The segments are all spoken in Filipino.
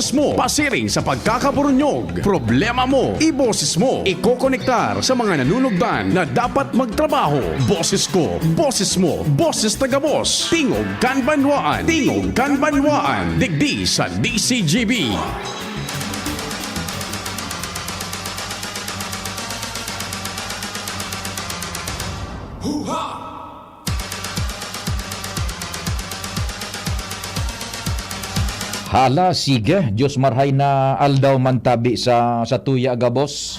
boses mo. Pasiring sa pagkakaburunyog. Problema mo, iboses mo. Ikokonektar sa mga nanunugdan na dapat magtrabaho. Boses ko, boses mo, boses taga-boss. Tingog Kanbanwaan. Tingog Kanbanwaan. Digdi sa DCGB. Hala, sige, Diyos marhay na aldaw man tabi sa tuya agabos.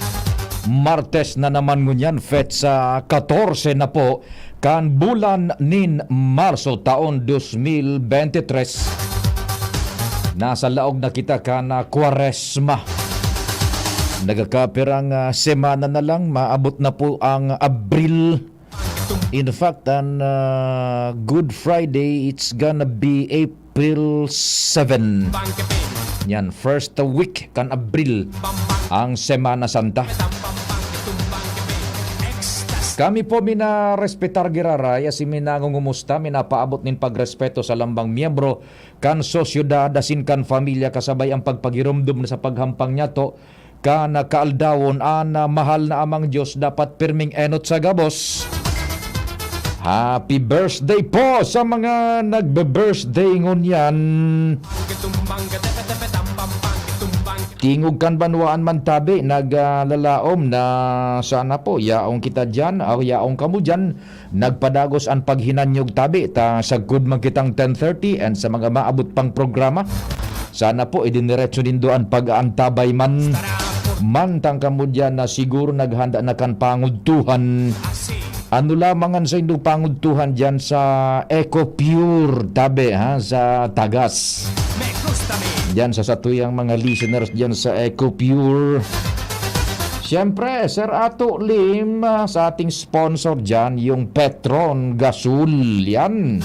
Martes na naman ngunyan, fet sa 14 na po, kan bulan nin Marso taon 2023. Nasa laog na kita ka na Kwaresma. Nagkakapirang semana na lang, maabot na po ang Abril. In fact, on Good Friday, it's gonna be April 7. Yan, first week kan Abril ang Semana Santa. Kami po respetar giraraya si minangungumusta, minapaabot nin pagrespeto sa lambang miyembro kan sosyudad asin kan familia kasabay ang pagpagirumdum na sa paghampang niya to kan kaaldawon mahal na amang Diyos dapat pirming enot sa gabos. Happy birthday po sa mga nagbe-birthday ngunyan. Tingog Kanbanwaan man tabi, naglalaom na sana po yaong kita dyan, yaong kamo dyan, nagpadagos ang paghinanyog tabi, ta sagud man kitang 10:30 and sa mga maabot pang programa. Sana po idiniretso din doon pag-aantabay man tang kamo dyan na siguro naghanda na kan pangudtuhan. Ano lamangan sa indong pangudtuhan dyan sa Eco Pure tabi sa Tagas. Dyan sa satuyang mga listeners dyan sa Eco Pure. Siyempre, Sir Ato Lim, sa ating sponsor dyan, yung Petron Gasol. Yan.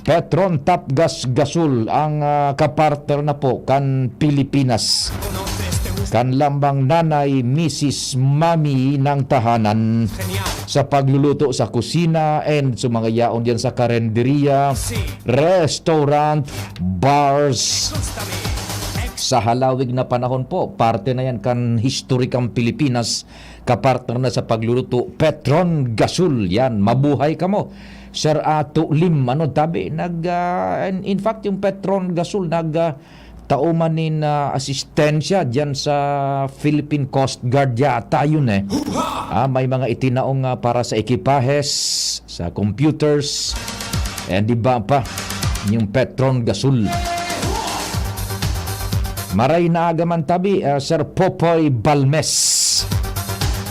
Petron Top Gas Gasol ang kapartner na po kan Pilipinas. Kan lambang nanay, Mrs. Mami ng tahanan sa pagluluto sa kusina and sa mga yaon diyan sa karenderiya, restaurant, bars. Sa halawig na panahon po, parte na yan kan historikang Pilipinas, kapartner na sa pagluluto, Petron Gasol. Yan, mabuhay ka mo. Sir Ato Lim, tabi, in fact, yung Petron Gasol, taumanin na asistensya dyan sa Philippine Coast Guard yata yun may mga itinaong para sa ekipahes, sa computers, and iba pa yung Petron Gasol. Maray na agaman tabi, Sir Popoy Balmes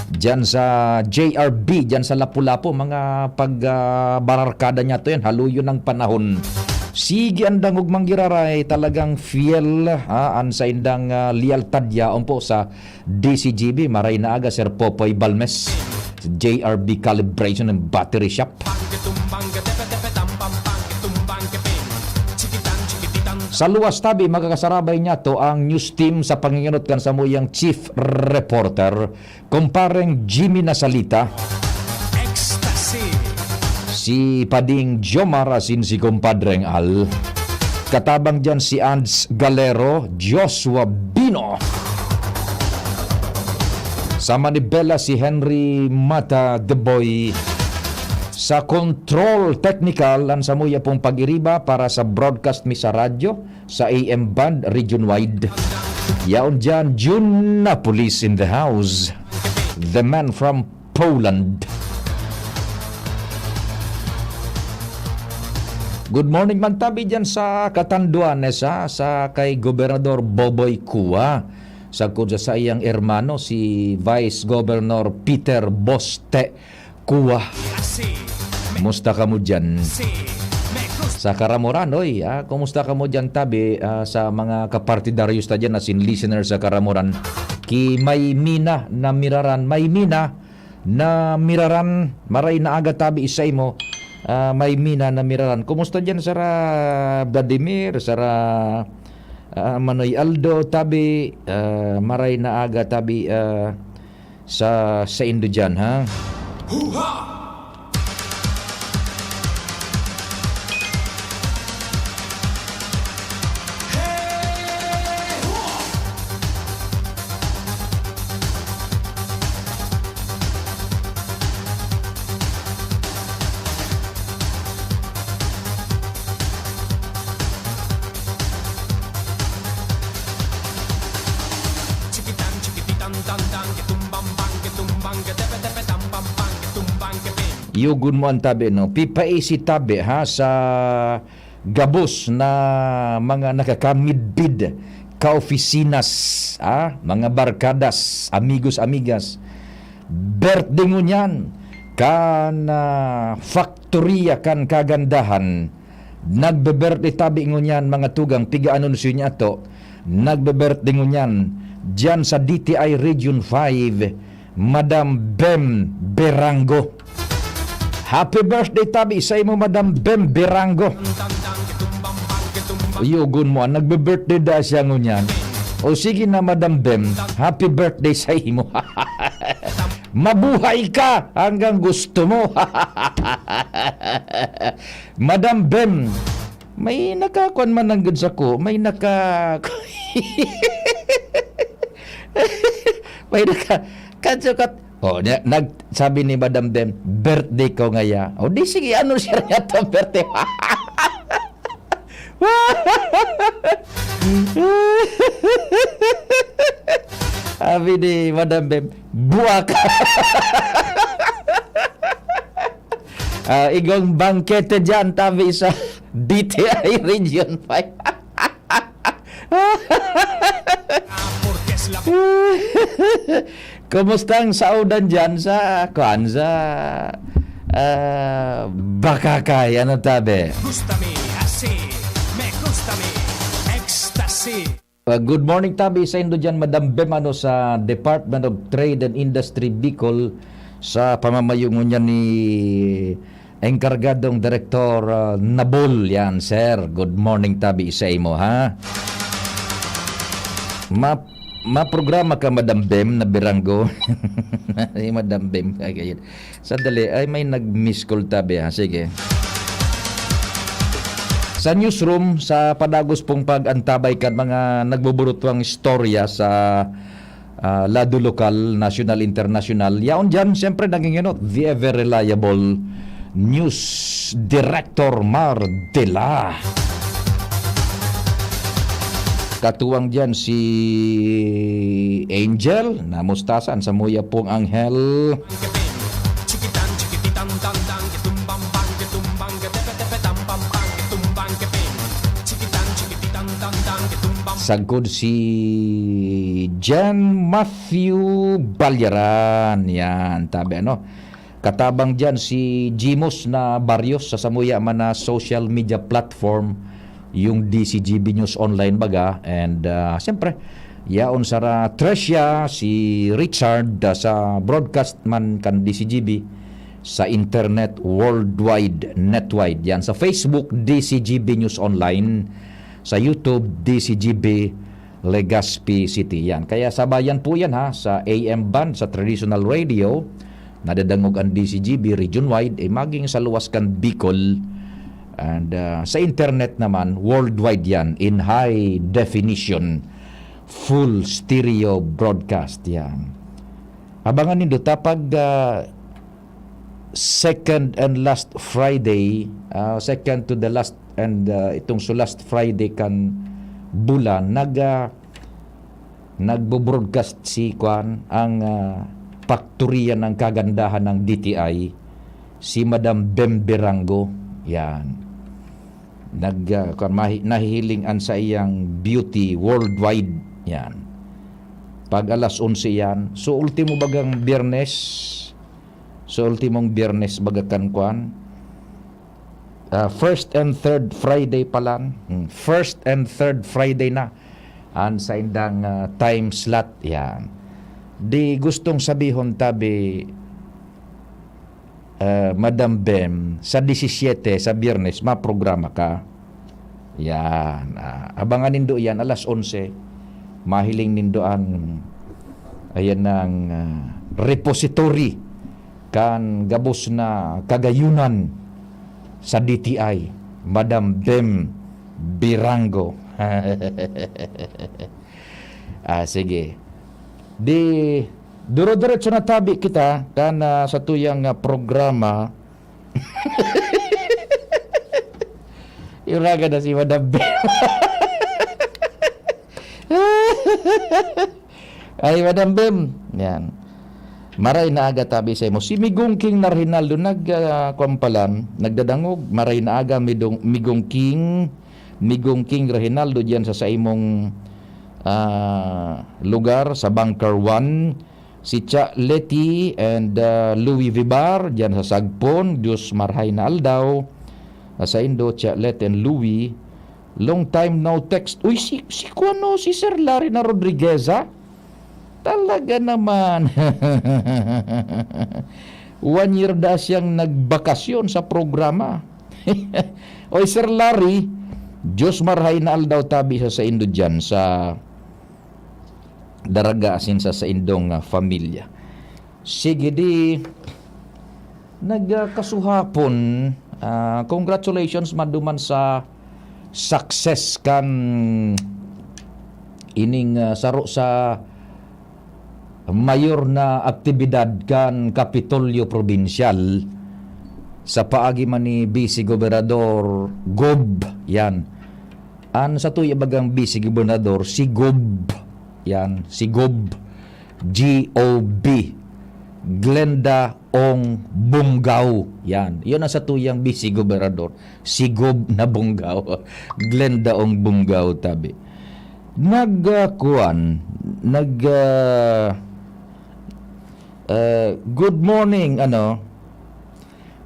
dyan sa JRB, dyan sa Lapu-Lapu, mga pagbararkada niya to yan, haluyo ng panahon. Sige andang ug manggiraray talagang fiel an sa indang lealtad yaon po sa DCGB. Maray na aga Sir Popoy Balmes, JRB Calibration and Battery Shop. Sa luwas tabi magkakasarabay niya to ang news team sa pangingunot kan sa muyang chief reporter kumpareng Jimmy Nasalita, si Pading Jomar asin si Kumpadreng Al. Katabang dyan si Ands Galero, Joshua Bino. Sa Manibela si Henry Mata Deboy. Sa control technical ang samuya pong pag-iriba para sa broadcast mi sa radyo, sa AM band region wide. Yaon dyan, June Napolis in the house. The man from Poland. Good morning man tabi dyan sa Catanduanes sa kay Gobernador Boboy Cua. Sagkod sa iyang hermano si Vice Governor Peter Boste Cua. Kumusta ka mo dyan? Sa Karamoran, kumusta ka mo dyan tabi sa mga kapartidaryos ta dyan asin listener sa Karamoran. Ki Maymina na Miraran, maray na aga tabi isay mo. Maymina na Miraran. Kumusta dyan Sara Vladimir, Sara Manoy Aldo tabi, maray na aga tabi sa Indo dyan Huha! Yugon mo ang tabi, no? Pipaisi tabi, ha, sa gabos na mga nakakamidbid ka-oficinas, mga barkadas, amigos, amigas. Birthday mo niyan, kan faktorya kan kagandahan. Nagbe-birthday tabi mo niyan, mga tugang, piga anunsyo niya to. Nagbe-birthday mo niyan, diyan sa DTI Region 5, Madam Bem Berango. Happy birthday tabi sa imo, Madam Bem Berango. Yugon mo, nagbe-birthday da siya ngunyan. O sige na, Madam Bem, happy birthday sa imo. Mabuhay ka hanggang gusto mo. Madam Bem, may nakakuan man ang goods ako, may kansukat. Sabi ni Madam Bem, birthday ko ngaya. O di sige, ano siya niya to birthday? Sabi ni Madam Bem, buwa ka. Igong bangkete dyan, tabi sa DTI Region 5. Kumusta ang saudan dyan sa Bakakay? Ano tabi? Gustami, así, me gustami, ecstasy. Good morning tabi sa Indo dyan, Madam Bem, sa Department of Trade and Industry Bicol, sa pamamayungon niya ni Enkargadong Direktor Nabol. Yan, sir. Good morning tabi sa imo, ha? Maprograma ka, Madam Bem, na Berango. Ay, Madam Bem. Sandali, ay may nag-miss call tabi, ha? Sige. Sa newsroom, sa padagos pong pag-antabay kan mga nagbuburutwang istorya sa lado lokal, national, international. Yaon dyan, siyempre naging the ever reliable News Director Mar Dela. Katuwang dyan si Angel, namustasan sa muya pong Anghel. Chiquitan, chiquititan, tan, tan, que tumbang, bang, que tumbang, que tepe, tepe, tam, pam, pam, que tumbang, que ping. Chiquitan, chiquititan, tan, tan, que tumbang. Sagod si Jan Matthew Balyaran. Yan, tabi katabang dyan si Jimos na Barrios sa samuya man na social media platform, yung DCGB News Online baga. And siyempre, yaon sa Tricia, si Richard sa broadcast man kan DCGB sa internet worldwide, netwide. Yan sa Facebook, DCGB News Online, sa YouTube, DCGB Legazpi City. Yan. Kaya sabayan po yan, ha, sa AM band, sa traditional radio, nadadangog ang DCGB region-wide, maging sa luwas kan Bicol. And sa internet naman, worldwide yan, in high definition, full stereo broadcast. Yan. Abangan nindo tapag second and last Friday, second to the last and itong so last Friday kan bulan, nagbo-broadcast si Kwan ang paktoriya ng kagandahan ng DTI, si Madam Bem Berango. Yan. Nahihilingan sa iyang beauty worldwide. Yan. Pag alas 11 yan. So ultimo bagang Biyernes. So ultimong Biyernes bagakan Kwan. First and third Friday pa lang. First and third Friday na. An sa indang time slot. Yan. Di gustong sabihon tabi, Madam Bem, sa 17 sa Biyernes maprograma ka. Yan. Abangan nindo yan alas 11. Mahiling nindo ang ayan ng repository kan gabos na kagayunan sa DTI, Madam Bem Berango. Sige. Di duro-diretso na tabi kita kan sa tuyang programa. Iraga na si Madam Bem. Ay, Madam Bem. Yan. Maray na aga tabi sa imo. Si Migong King na Rinaldo nagkumpalan, nagdadangog. Maray na aga Migong King Rehinaldo diyan sa imong lugar sa Bunker 1. Si Cha Leti and Louis Vibar diyan sa Sagpon. Diyos marhay na aldaw. Sa Indo, Cha Leti and Louis. Long time no text. Uy, si Kuano, si Sir Larry na Rodriguez, ha? Talaga naman. 1 year na siyang nagbakasyon sa programa. Oy, Sir Larry, Diyos marhay na aldaw tabi sa Indo dyan, sa daraga asin sa indong familya. Sige di, nagkasuhapon, congratulations maduman sa success kan ining saro sa mayor na aktibidad kan Kapitolyo Provincial sa paagi man ni Vice Gobernador Gob. Yan. An sa tuya bagang Vice Gobernador si Gob. Yan, si Gob. G-O-B. Glenda Ong Bungaw. Yan. Yun ang sa tuyang Vice Gobernador. Si Gob na Bungaw. Glenda Ong Bungaw tabi. Good morning,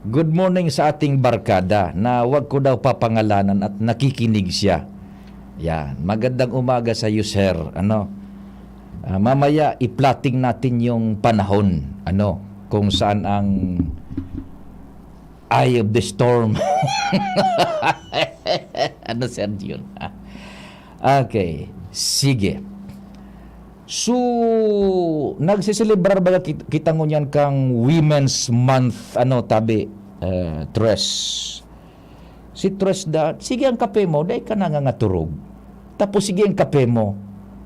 good morning sa ating barkada na wag ko daw papangalanan at nakikinig siya. Yan, magandang umaga sa iyo, sir. Mamaya i-plotting natin yung panahon, kung saan ang eye of the storm. Sir yun? Okay, sige. So, nagsiselebrar ba kita ngunyan kang Women's Month, Tres. Si Tres sige ang kape mo, dahil ka nangangaturog. Tapos sige ang kape mo.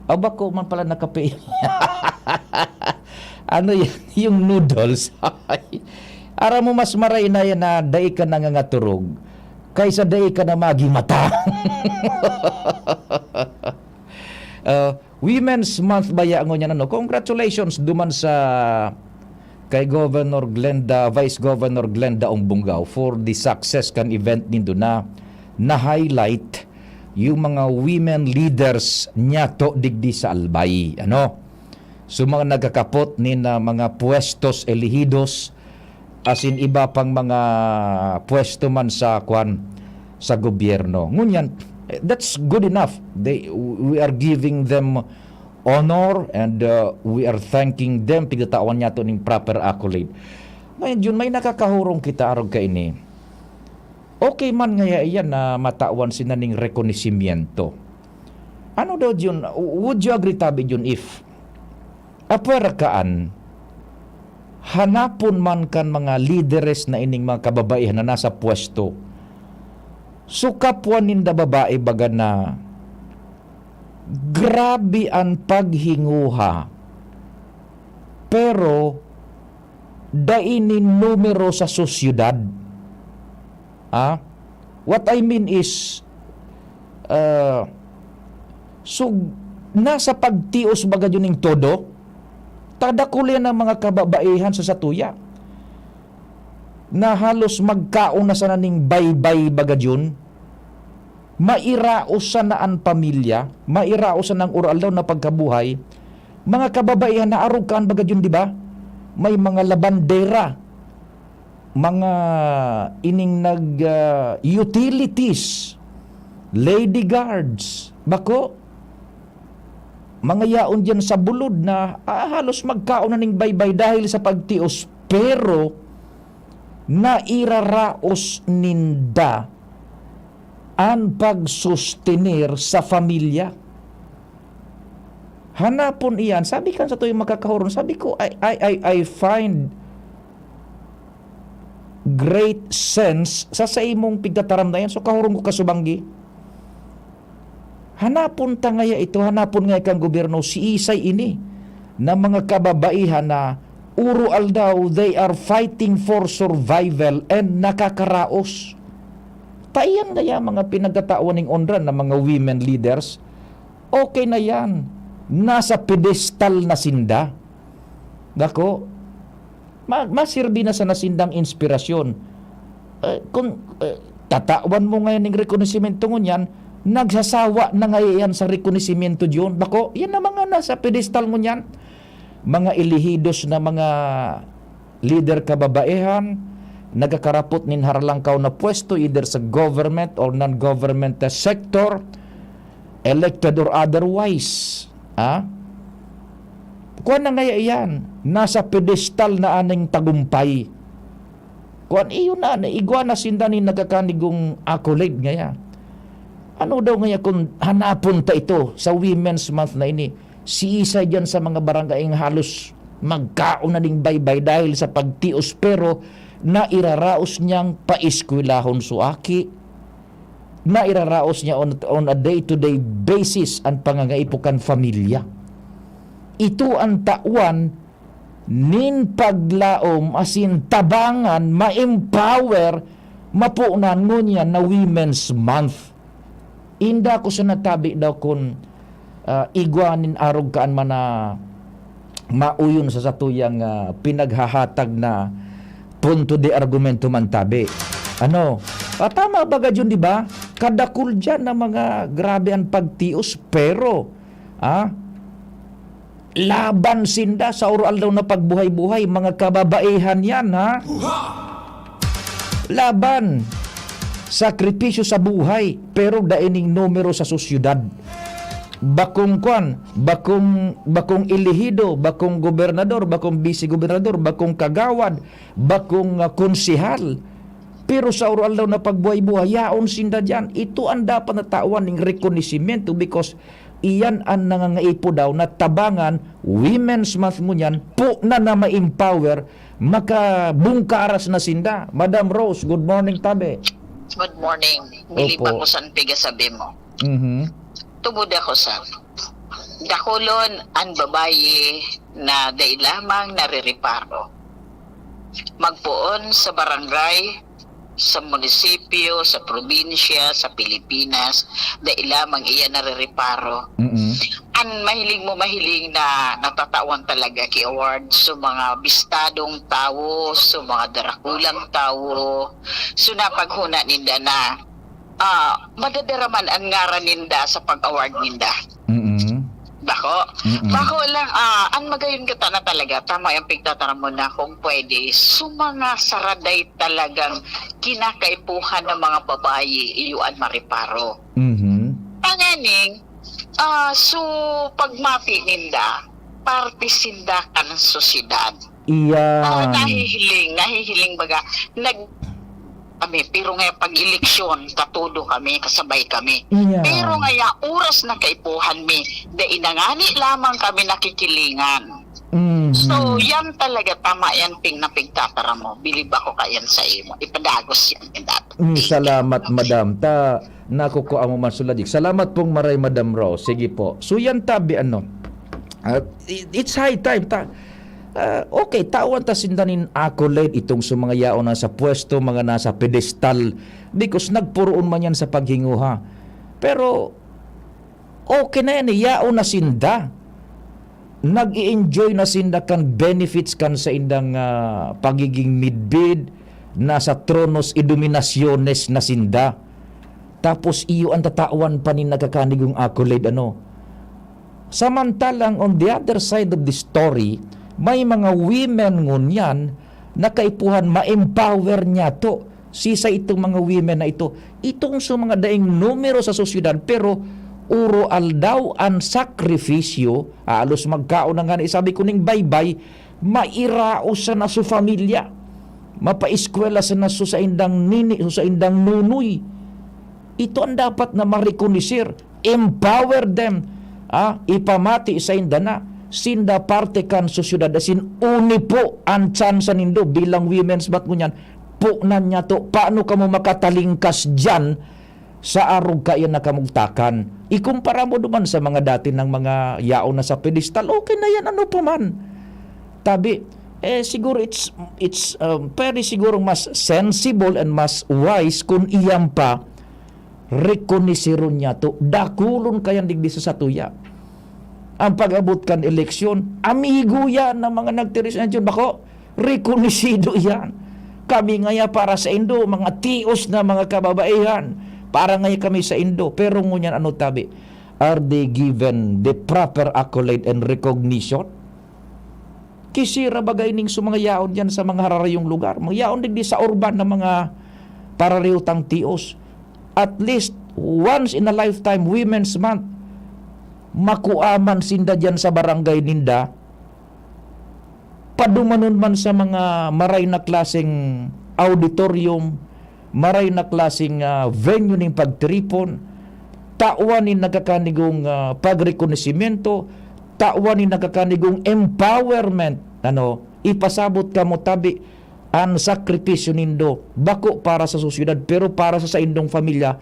Aba ko man pala na kape. Yung noodles. Ara mo mas maray na yan na dahil ka nangangaturog kaysa dahil ka na magimata. Women's Month ba ya ngunyan Congratulations duman sa kay Governor Glenda, Vice Governor Glenda Ong Bungaw for the success kan event nindo na highlight yung mga women leaders niya to digdi sa Albay. So mga nagkakapot ni na mga puestos elehidos asin iba pang mga pwesto man sa gobyerno. Ngunyan, that's good enough. We are giving them honor and we are thanking them pigatawan niya to ning proper accolade. Ngayon yun, may nakakahurong kita arog ka ini. Okay man nga iyan na matawan sinaning rekonisimiento. Ano daw yun? Would you agree tabi yun if apwerakaan hanapon man kan mga leaders na ining mga kababaihan na nasa pwesto, so kapwan ninda babae baga na grabe ang paghinguha pero dainin numero sa sosyudad. What I mean is so nasa pagtios baga yun ng todo tadakulin ng mga kababaihan sa satuya na halos magkaon na sa naning baybay baga yun, mairaos sa naan pamilya, mairaos sa nang oral daw na pagkabuhay, mga kababaihan na arukan baga yun, di ba? May mga labandera, mga ining utilities, lady guards, bako, mga yaon dyan sa bulod na halos magkaon na ning baybay dahil sa pagtios, pero nairaraos ninda ang pagsustenir sa familya. Hanapon iyan. Sabi kan sa tuwing makakahuron, sabi ko, I find great sense sa imong pigtataram na yan. So kahurong ko kasubanggi. Hanapon ta ngaya ito, hanapon nga kang gobyerno si Isay ini na mga kababaihan na uro aldaw, they are fighting for survival and nakakaraos. Tayan na yan mga pinagtatawan ng onran ng mga women leaders. Okay na yan. Nasa pedestal na sinda. Dako, masirbi na sa nasindang inspirasyon. Kung tatawan mo ngayon ng rekonosimento ngunyan, nagsasawa na ngayon sa rekonosimento diyon. Bako, yan na mga nasa pedestal ngunyan. Mga ilihidos na mga leader kababaihan, nagakarapot nin harlangkaw na pwesto either sa government or non-government sector, elected or otherwise. Kuan na ngaya yan, nasa pedestal na aning tagumpay. Kuan iyon na, igwa na sinda ni nagakanigong accolade ngaya. Ano daw ngaya kung hanapon ta ito sa Women's Month na ini? Si isa dyan sa mga barangay halos magkaon na ding baybay dahil sa pagtios, pero nairaraos niyang paiskwilahon suaki, nairaraos niya on a day-to-day basis ang pangangaipukan familya. Ito ang tauan nin paglaom asin tabangan ma-empower mapunan ngunya na Women's Month. Inda ko sa natabi daw kung igwanin arog kaan man na mauyon sa satuyang pinaghahatag na punto de argumento man tabi. Tama ba yun, di ba? Kadakul dyan na mga grabe ang pagtios, pero laban sinda sa oral daw na pagbuhay-buhay, mga kababaihan yan, laban, sakripisyo sa buhay, pero daining numero sa sosyudad. Bakong ilihido, bakong gobernador, bakong vice-gobernador, bakong kagawad, bakong konsihal, pero sa oral daw na pagbuhay-buhay, yaon sinda dyan. Ito ang dapat na tawan ng rekonosimento because iyan ang nangangaipo daw na tabangan Women's Month mo yan po na ma-empower, makabungkaras na sinda. Madam Rose, good morning tabi. Good morning. Nilipan ko sa piga sabi mo. Tubod ako sa dakulon ang babayi na dahil lamang narireparo. Magpuon sa barangay, sa munisipyo, sa probinsya, sa Pilipinas, dahil lamang iyan narireparo. Ang mahiling na natatawan talaga ki award sa mga bistadong tao, sa mga darakulang tao, so napaghuna ninda na madadaraman ang ngaran ninda sa pag-award ninda. Bako lang, ang magayon kita na talaga, tama yung pigtataran mo na kung pwede, so mga saraday talagang kinakaipuhan ng mga babae, iyuan mariparo. Panganing, so pagmati ninda, parte sinda ka ng sosyedad. Nahihiling baga, kami, pero ngayon pag-eleksyon, katudo kami, kasabay kami. Pero ngayon, oras na kaipuhan mi, dahil nangani lamang kami nakikilingan. So, yan talaga, tama yan, pigtatara mo. Bilib ako kayan sa imo. Ipadagos yan. Salamat, madam. Nakukuha mo masuladik. Salamat pong maray, Madam Rose. Sige po. So, yan tabi, it's high time. Okay, tawan ta sindanin accolade itong sa mga yaon na sa pwesto, mga nasa pedestal, because nagpuroon man yan sa paghinguha. Pero okay na yan, yaon na sinda, nag-i-enjoy na sinda kan benefits kan sa indang pagiging midbid, nasa tronos idominasyones na sinda. Tapos iyo ang tatawan pa ni nagkakanigong accolade. Samantalang on the other side of the story, may mga women ngunyan na kaipuhan ma-empower niya to. Sisa itong mga women na ito. Itong sa mga daing numero sa sosyedad, pero uro aldaw ang sakripisyo, alos magkaon na nga, sabi ko ning baybay, mairaos sa naso familia, mapaiskwela sa naso sa indang nini, sa indang nunoy. Ito ang dapat na marikonisir. Empower them. Ipamati sa indana. Sinda parte kan sosyedad asin uni po ang tsansa nindo bilang Women's Month mo yan po na niya to, paano ka mo makatalingkas dyan sa arog ka yan na kamugtakan. Ikumpara mo naman sa mga dati ng mga yaon na sa pedestal, okay na yan, ano pa man. Tabi, siguro it's very siguro mas sensible and mas wise kung iyang pa rekonisiron niya to, dakulon kayan digdi sa satuya. Ang pag-abot kan eleksyon, amigo yan ng mga nagtiris na dyan. Bako, Rekonisido yan. Kami ngaya para sa Indo, mga tios na mga kababaihan, para ngaya kami sa Indo. Pero ngunyan ano tabi? Are they given the proper accolade and recognition? Kisira bagay ning sumangayaon yan sa mga hararayong lugar. Mangayaon din di sa urban na mga parariutang tios. At least once in a lifetime, Women's Month, makuaman sinda dyan sa barangay ninda, padumanon man sa mga maray na klaseng auditorium, maray na klaseng venue ning pagtripon, tawan ni nagkakanigong pagrekonosimento, tawan ni nagkakanigong empowerment, ipasabot ka mo tabi ang sakripisyo nindo, bako para sa sosyedad, pero para sa indong pamilya.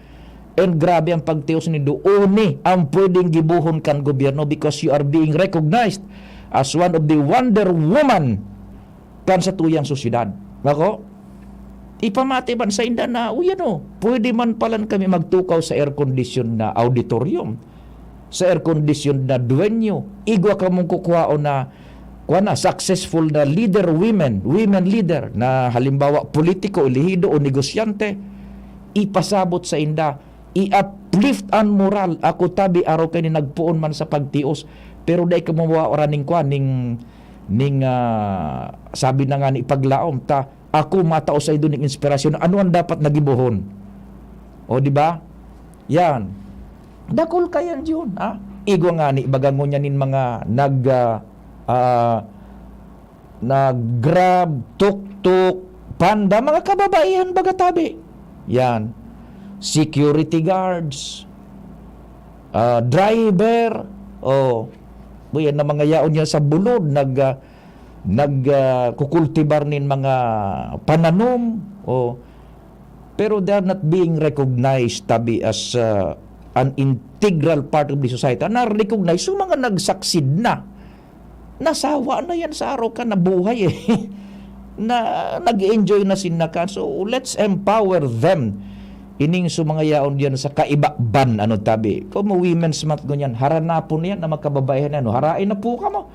And grabe ang pagtios nindo, uni ang pwedeng gibuhon kan gobyerno because you are being recognized as one of the Wonder Woman kan sa tuyang sosyedad. Bako, ipamati man sa inda na, pwede man palan kami magtukaw sa air condition na auditorium, sa air condition na duwenyo, igwa ka mong kukuhao na successful na women leader na halimbawa politiko, elihido o negosyante, ipasabot sa inda, i-uplift ang moral. Ako tabi araw kay ni nagpuon man sa pagtios, pero dahil ka mawa oraning sabi na nga ni paglaom ta, ako matao sa idon ng inspirasyon, ano ang dapat nagibuhon, o di ba? Yan dakol kayan yun, igwa nga ni bagang mo niya nin mga nag-grab, tuk-tuk, panda, mga kababaihan bagatabi. Yan. Security guards, driver, yan na mga yaon niya sa bulod, kukultibar nin mga pananom, pero they are not being recognized tabi as an integral part of the society. Na-recognize yung mga nag-succeed na. Nasawa na yan sa araw ka na buhay na nag-enjoy na sinakan. So let's empower them. Ining sumangayaon yan sa kaibaban tabi. Kung Women's Month ganyan, haranapon yan na magkababaihan harain na po ka mo.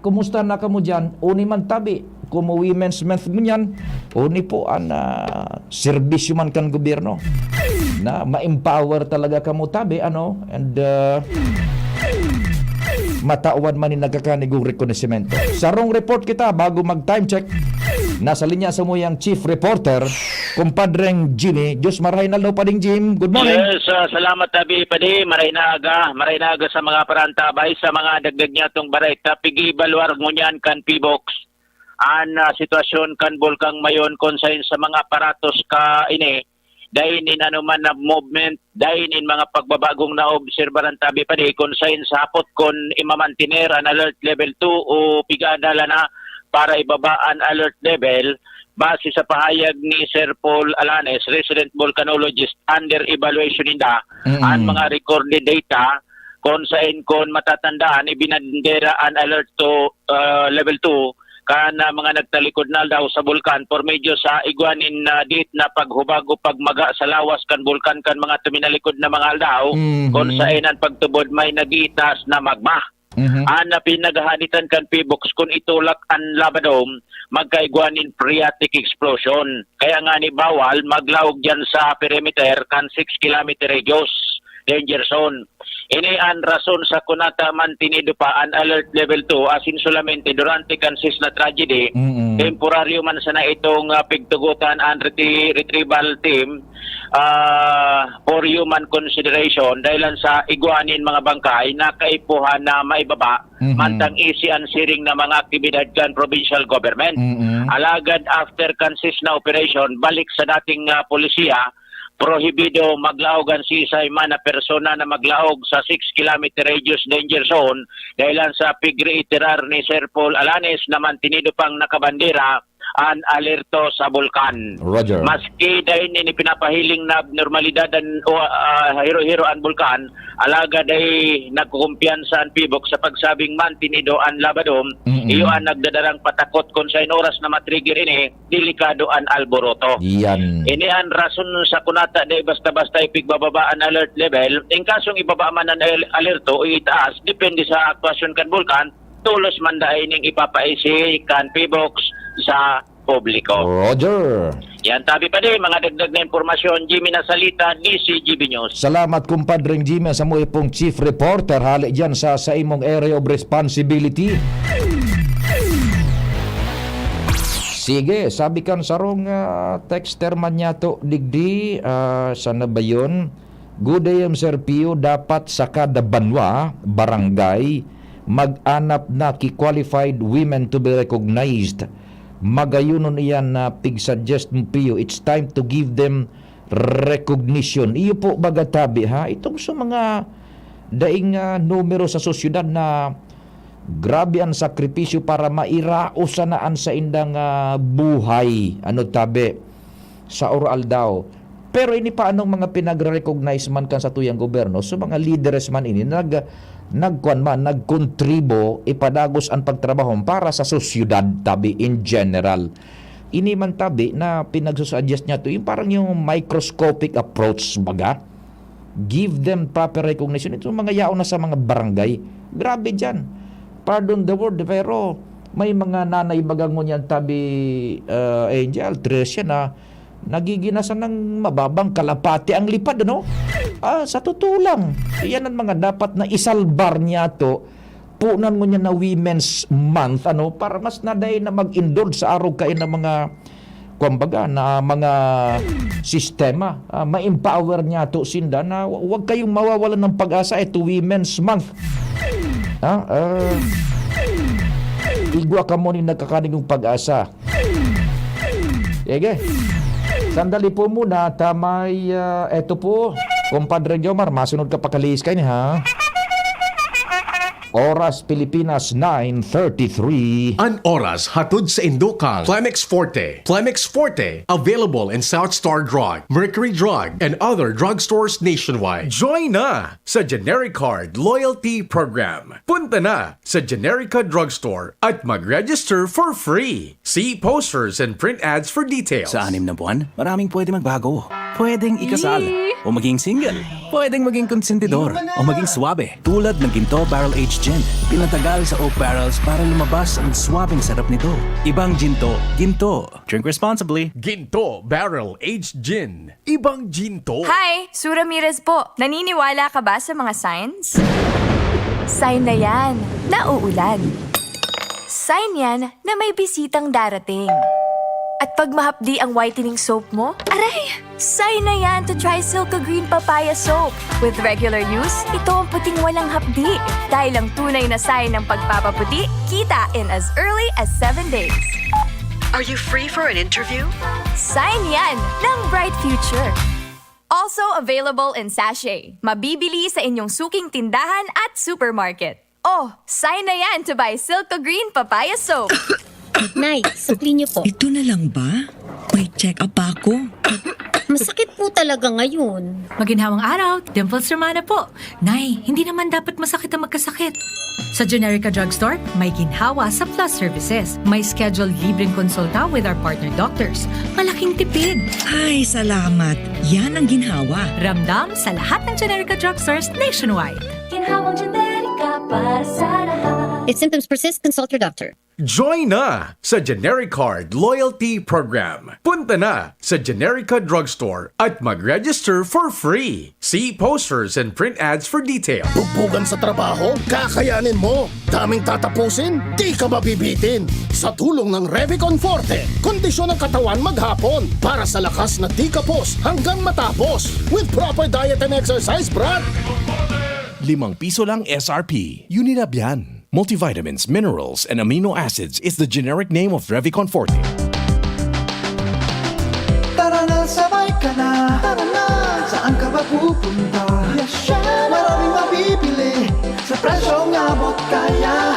Kumusta na ka mo dyan? Uni man tabi. Kung Women's Month ganyan, uni po ang serbisyo man kan gobyerno na ma-empower talaga ka mo tabi and matawan man ni nagkakanigong rekonosimento. Sarong report kita bago mag-time check. Nasa linya sa muyang chief reporter, kumpadreng Jimmy. Diyos maray na daw pa ding Jim. Good morning. Yes, salamat tabi padi. Maray na aga sa mga parantabay sa mga dagdag niya tong baray. Tapigi balwar mo niyan kan P-box. Sitwasyon kan bulkang mayon konsain sa mga aparatos ka ini. Dahin in anuman na movement, dahin in mga pagbabagong na obserbaran tabi pa di konsain sa hapot kon imamantiner an alert level 2 o pigadala na para ibaba an alert level base sa pahayag ni Sir Paul Alanes, resident volcanologist, under evaluation ninda ang mga recorded data konsain kon matatandaan ibinandera an alert to level 2 kana mga nagtalikod na daw sa bulkan por medyo sa igwanin na dit na paghubag o pagmaga sa lawas kan bulkan kan mga tuminalikod na mga aldaw kung saan ang pagtubod may nagitas na magma. Ana pinagahanitan kan P-box kung itulak ang labadom magkaigwanin phreatic explosion. Kaya nga ni bawal maglawog dyan sa perimeter kan 6 km radius danger zone. Ini ang rason sa kunata mantinido pa an alert level 2 asin solamente durante kansis na tragedy temporaryo man sana itong pigtugutan ang retrieval team for human consideration dahil sa iguanin mga bangkay na kaipuhan na maibaba mantang easy and siring na mga aktibidad kan provincial government. Alagad after kansis na operation balik sa dating polisiya prohibido maglaogan si man na persona na maglaog sa 6 km radius danger zone dahilan sa pigreiterar ni Sir Paul Alanes na mantinido pang nakabandera an alerto sa bulkan. Roger. Maski dahil ni pinapahiling na normalidad o hero-hero ang bulkan, alaga dahil nagkukumpiyansa ang P-box sa pagsabing mantinido ang labadom, iyo ang nagdadarang patakot kung sa oras na matrigger ini, delikado ang alboroto. Yan. Ini ang rason sa kunata dahil basta-basta ipigbababa ang alert level, in kasong ibaba man ang alerto o itaas, depende sa aktwasyon kan bulkan, tulos man dahil ning ipapaisi kan P-box sa publiko. Roger. Yan, tabi pa din, mga dagdag na impormasyon, Jimmy Nasalita, DCGB News. Salamat kumpadring Jimmy sa mo pong chief reporter hali dyan sa imong area of responsibility. Sige, sabi kan sarong texter man niya to digdi, sana ba yun? Good day, Sir Pio, dapat sa kada banwa, barangay, mag-anap na ki-qualified women to be recognized. Magayunon iyan na pig-suggest mo Pio, it's time to give them recognition. Iyo po bagatabi ha, itong sa mga daing numero sa sosyudad na grabe ang sakripisyo para mairausanaan sa indang buhay. Ano tabi? Sa oral daw. Pero ini pa anong mga pinagre-recognize man kan sa tuyang gobyerno, so mga leaders man ini nagkontribo ipadagos ang pagtrabaho para sa sosyudad tabi in general. Ini man tabi na pinagsusuggest niya to yung parang yung microscopic approach baga. Give them proper recognition. Ito mga yaon na sa mga barangay. Grabe dyan. Pardon the word, pero may mga nanay bagang ngunyan tabi Angel, Tricia na nagiginasan ng mababang kalapati ang lipad, ano? Sa totoo lang. Yan ang mga dapat na isalbar niya to. Punan mo niya na Women's Month, ano? Para mas naday na mag-indulge sa araw kain ng mga kumbaga na mga sistema. Ma-empower niya to sinda na huwag kayong mawawalan ng pag-asa ito Women's Month. Igwa ka mo ni nagkakaning pag-asa. Sige. Sandali po muna. Tamay, eto po. Kumpadre Jomar, masunod ka pakalis kayo ha. Oras Pilipinas 9:33. An oras hatod sa Indokang. Plemex Forte. Plemex Forte. Available in South Star Drug, Mercury Drug, and other drugstores nationwide. Join na sa Genericard Loyalty Program. Punta na sa Generica Drugstore at mag-register for free. See posters and print ads for details. Sa 6 na buwan, maraming pwede magbago. Pwedeng ikasal, o maging single. Pwedeng maging konsentidor, o maging swabe. Tulad ng Ginto Barrel Aged Gin. Pinatagal sa oak barrels para lumabas ang swabing sarap nito. Ibang Ginto, Ginto. Drink responsibly. Ginto Barrel Aged Gin. Ibang Ginto. Hi! Sue Ramirez po. Naniniwala ka ba sa mga signs? Sign na yan, na uulan. Sign yan na may bisitang darating. At pag mahapdi ang whitening soap mo, aray! Sign na yan to try Silka Green Papaya Soap. With regular use, ito ang puting walang hapdi. Dahil ang tunay na sign ng pagpapaputi, kita in as early as 7 days. Are you free for an interview? Sign yan ng bright future. Also available in sachet. Mabibili sa inyong suking tindahan at supermarket. Oh, sign na yan to buy Silka Green Papaya Soap. Nay, supli niyo po. Ito na lang ba? May check-up ako. Masakit po talaga ngayon. Maginhawang araw, Dimples Romana po. Nay, hindi naman dapat masakit ang magkasakit. Sa Generica Drugstore, may ginhawa sa Plus Services. May scheduled libreng konsulta with our partner doctors. Malaking tipid. Ay, salamat. Yan ang ginhawa. Ramdam sa lahat ng Generica Drugstores nationwide. Ginhawang Generica para sa lahat. If symptoms persist, consult your doctor. Join na sa Genericard Loyalty Program. Punta na sa Generica Drugstore at mag-register for free. See posters and print ads for details. Bugbugan sa trabaho? Kakayanin mo. Daming tatapusin? Di ka mabibitin. Sa tulong ng Revicon Forte, kondisyon ng katawan maghapon para sa lakas na di kapos hanggang matapos. With proper diet and exercise, brad. ₱5 lang SRP. Unilab yan. Multivitamins, minerals, and amino acids is the generic name of Revicon Forte. Tara na, sabay ka na. Tara na, saan ka ba pupunta? Maraming mabibili sa presyong abot kaya.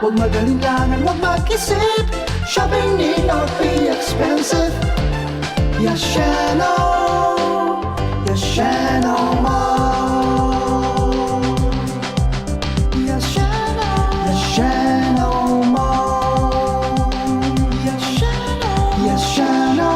Huwag magalinlangan, huwag mag-isip. Shopping need not be expensive. Yashano, Yashano Mall. Yashano Mall. Yashano.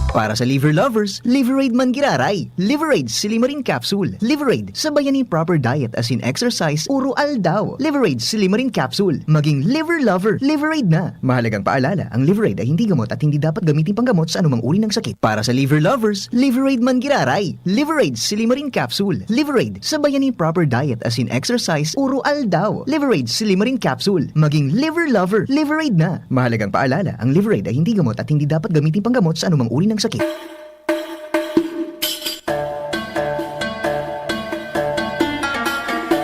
Para sa liver lovers, Liverade man giraray. Liverade Silimarin Capsule. Liverade, sabayan ni proper diet as in exercise, uro aldaw. Liverade Silimarin Capsule. Maging liver lover, Liverade na. Mahalagang paalala, ang Liverade ay hindi gamot at hindi dapat gamitin panggamot sa anumang uri ng sakit. Para sa liver lovers, Liverade man giraray. Liverade Silimarin Capsule. Liverade, sabayan ni proper diet as in exercise, uro aldaw. Liverade Silimarin Capsule. Maging liver lover, Liverade na. Mahalagang paalala, ang Liverade ay hindi gamot at hindi dapat gamitin panggamot sa anumang uri ng sakit.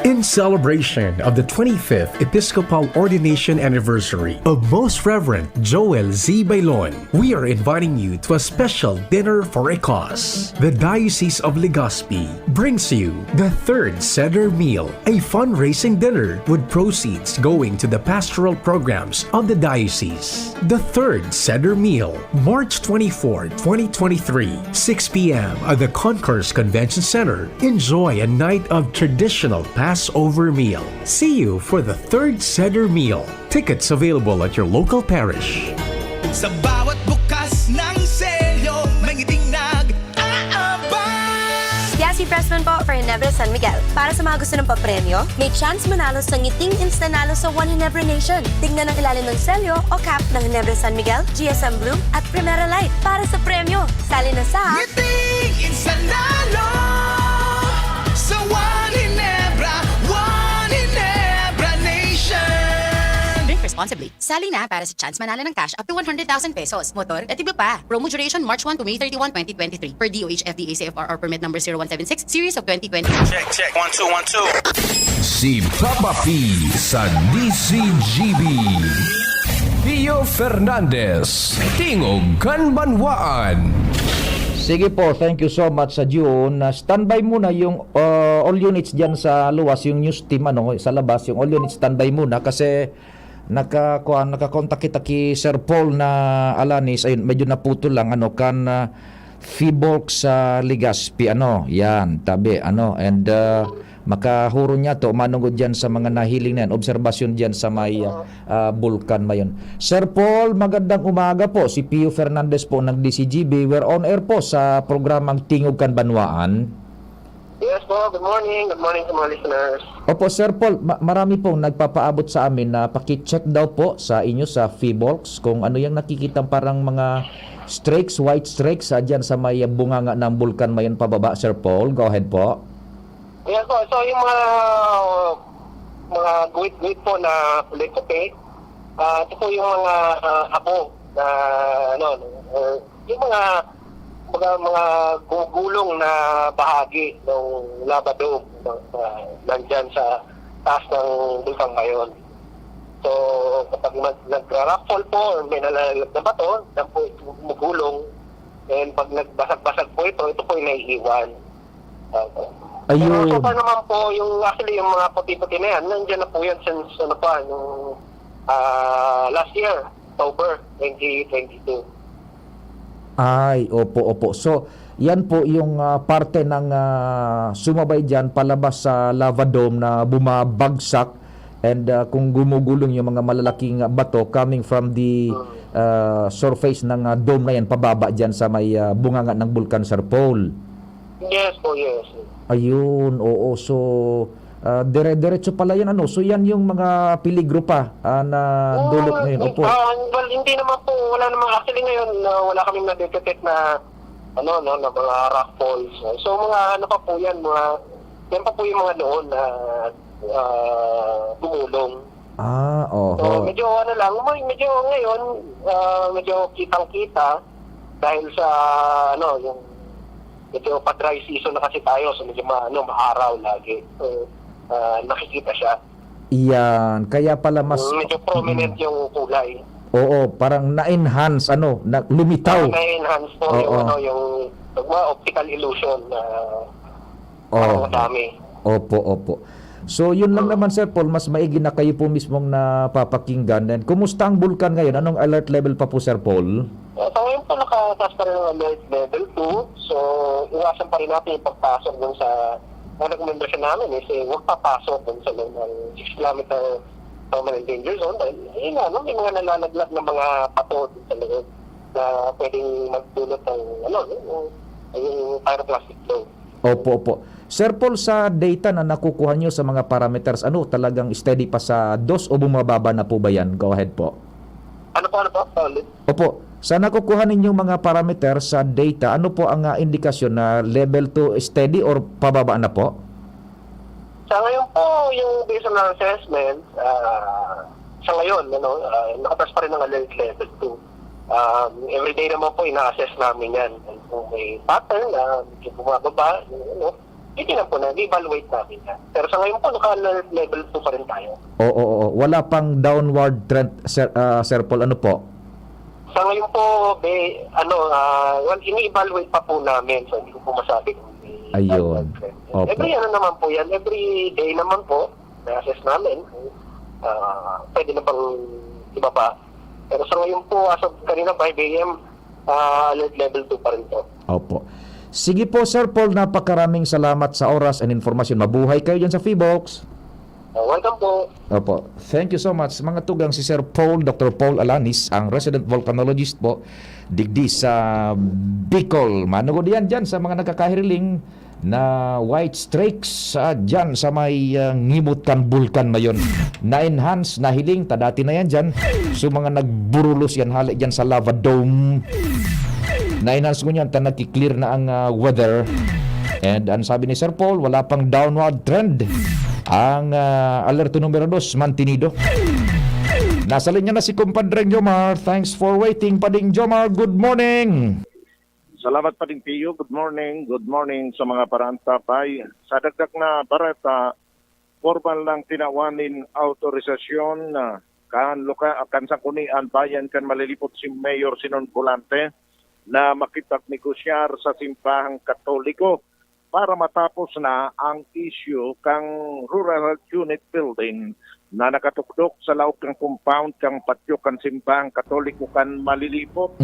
In celebration of the 25th Episcopal Ordination Anniversary of Most Reverend Joel Z. Bailon, we are inviting you to a special dinner for a cause. The Diocese of Legazpi brings you the third Seder Meal, a fundraising dinner with proceeds going to the pastoral programs of the diocese. The third Seder Meal, March 24, 2023, 6 p.m. at the Concourse Convention Center. Enjoy a night of traditional Passover meal. See you for the third Seder Meal. Tickets available at your local parish. Sa bawat bukas ng selyo, may ngiting nag-aabang. Yasi Pressman po for Ginebra San Miguel. Para sa mga gusto ng papremyo, may chance manalo sa ngiting instanalo sa One Ginebra Nation. Tignan ang ilalim ng selyo o cap ng Ginebra San Miguel, GSM Blue at Primera Light. Para sa premyo, sali na sa Ngiting instanalo sa One Ginebra Nation. Drink responsibly. Sali na para sa chance manalo ng cash up to 100,000 pesos. Motor at iba pa. Promo duration March 1 to May 31, 2023. Per DOH FDA CFR or permit number 0176 series of 2020. Check. 1 2 1 2. Si Papa P sa DCGB. Pio Fernandez, Tingog Kanbanwaan. Sige po, thank you so much sa June. Standby muna yung all units dyan sa luwas, yung news team sa labas, yung all units standby muna kasi nakakontak kita kay Sir Paul na Alanis, ayun, medyo naputol lang Fibolk sa Legazpi, yan, tabi, and makahuro niya to, manungod dyan sa mga nahiling na yan, obserbasyon dyan sa may bulkan mayon. Sir Paul, magandang umaga po. Si Pio Fernandez po ng DCGB. We're on air po sa programang Tingog Kanbanwaan. Yes po, good morning. Good morning to mga listeners. Opo, Sir Paul, marami pong nagpapaabot sa amin na pakicheck daw po sa inyo sa Fibolks kung ano yung nakikita parang mga streaks, white streaks dyan sa may bunganga ng bulkan mayon pababa, Sir Paul. Go ahead po. Yes po, so yung mga guwit-guwit po na kulay-puti, ito po yung mga abo na yung mga gugulong na bahagi ng lava dome nandyan sa taas ng bulkan ngayon. So kapag nagra-rockfall po or may nalalag na bato, yan po gumugulong, and pag nagbasag-basag po ito po yung naiiwan. Ayun. So far naman po, yung mga puti-puti na yan, nandiyan na po yan since yung last year, October 2022. Ay, opo. So, yan po yung parte ng sumabay dyan palabas sa lava dome na bumabagsak, and kung gumugulong yung mga malalaking bato coming from the surface ng dome na yan, pababa dyan sa may bunganga ng bulkan, Sir Paul. Yes po, yes. Ayun, oo. So, dire-diretso pala yan. So, yan yung mga peligro pa na dulot ngayon. Opo. Well, hindi naman po. Wala naman. Actually ngayon, wala kaming na-detect na na mga rock falls. So, mga pa po yan. Yan pa po yung mga noon na gumulong. Oo. So, medyo medyo ngayon, medyo kitang-kita dahil sa, yung medyo pa-dry season na kasi tayo, so medyo maaraw lagi. So, nakikita siya. Iyan, kaya pala mas medyo prominent yung kulay. Oo, parang na-enhance, lumitaw. Na-enhance po yung optical illusion na madami. Opo. So, yun lang naman, Sir Paul, mas maigi na kayo po mismong napapakinggan. And kumusta ang bulkan ngayon? Anong alert level pa po, Sir Paul? So, ngayon po nakataas pa rin ang alert level 2. So, iwasan pa rin natin yung pagpasok dun sa rekomendasyon namin huwag papasok dun sa 6 km permanent danger zone. Dahil, may mga nalalaglag na mga pato dun sa loob. na pwedeng magdulot ng yung pyroclastic flow. Opo. Sir Paul, sa data na nakukuha nyo sa mga parameters, talagang steady pa sa 2 o bumababa na po ba yan? Go ahead po. Ano po? Opo. Sa nakukuha ninyong mga parameters sa data, ano po ang indikasyon na level 2 steady or pababa na po? Sa ngayon po, yung based on our assessment, sa ngayon, nakatas pa rin ng alert level 2. Everyday naman po, ina-assess namin yan. Kung may pattern na medyo bumababa, titignan po na, evaluate namin yan. Pero sa ngayon po, naka-alert level 2 pa rin tayo. Oo. Wala pang downward trend, Sir Paul, ano po? Sa ngayon po, ini-evaluate pa po namin. So, hindi ko po masabi kung may ayun. Opo. Every naman po yan. Every day naman po, na-assess namin. Pwede na bang ibaba. Pero sa ngayon po, as of kanina 5 a.m., alert level 2 pa rin po. Opo. Sige po, Sir Paul, napakaraming salamat sa oras and informasyon. Mabuhay kayo dyan sa Feebox. Welcome po. Opo. Thank you so much. Mga tugang si Sir Paul, Dr. Paul Alanis, ang resident volcanologist po, digdi sa Bicol. Manugod yan dyan sa mga nagkakahiriling na white streaks dyan sa may ngimot kan bulkan mayon. Na-enhance, nahiling, tadati na yan dyan. So mga nagburulos yan, halik dyan sa lava dome. Na-enhance ko yan, nagki-clear na ang weather. And ang sabi ni Sir Paul, wala pang downward trend. Ang alerto numero 2, mantenido. Nasa linya na si Kumpadreng Jomar. Thanks for waiting, Pading Jomar. Good morning. Salamat Pading Pio. Good morning. Good morning sa mga parantapay. Sa dagdag na barata, formal lang tinawanin autorisasyon kan sangkunian bayan kan malilipot si Mayor Sinon Volante na makipagnegosyar sa simbahang Katoliko para matapos na ang issue kang Rural Health Unit building na nakatukdok sa laok ng compound kang patyo kan simbahang Katoliko kan malilipot.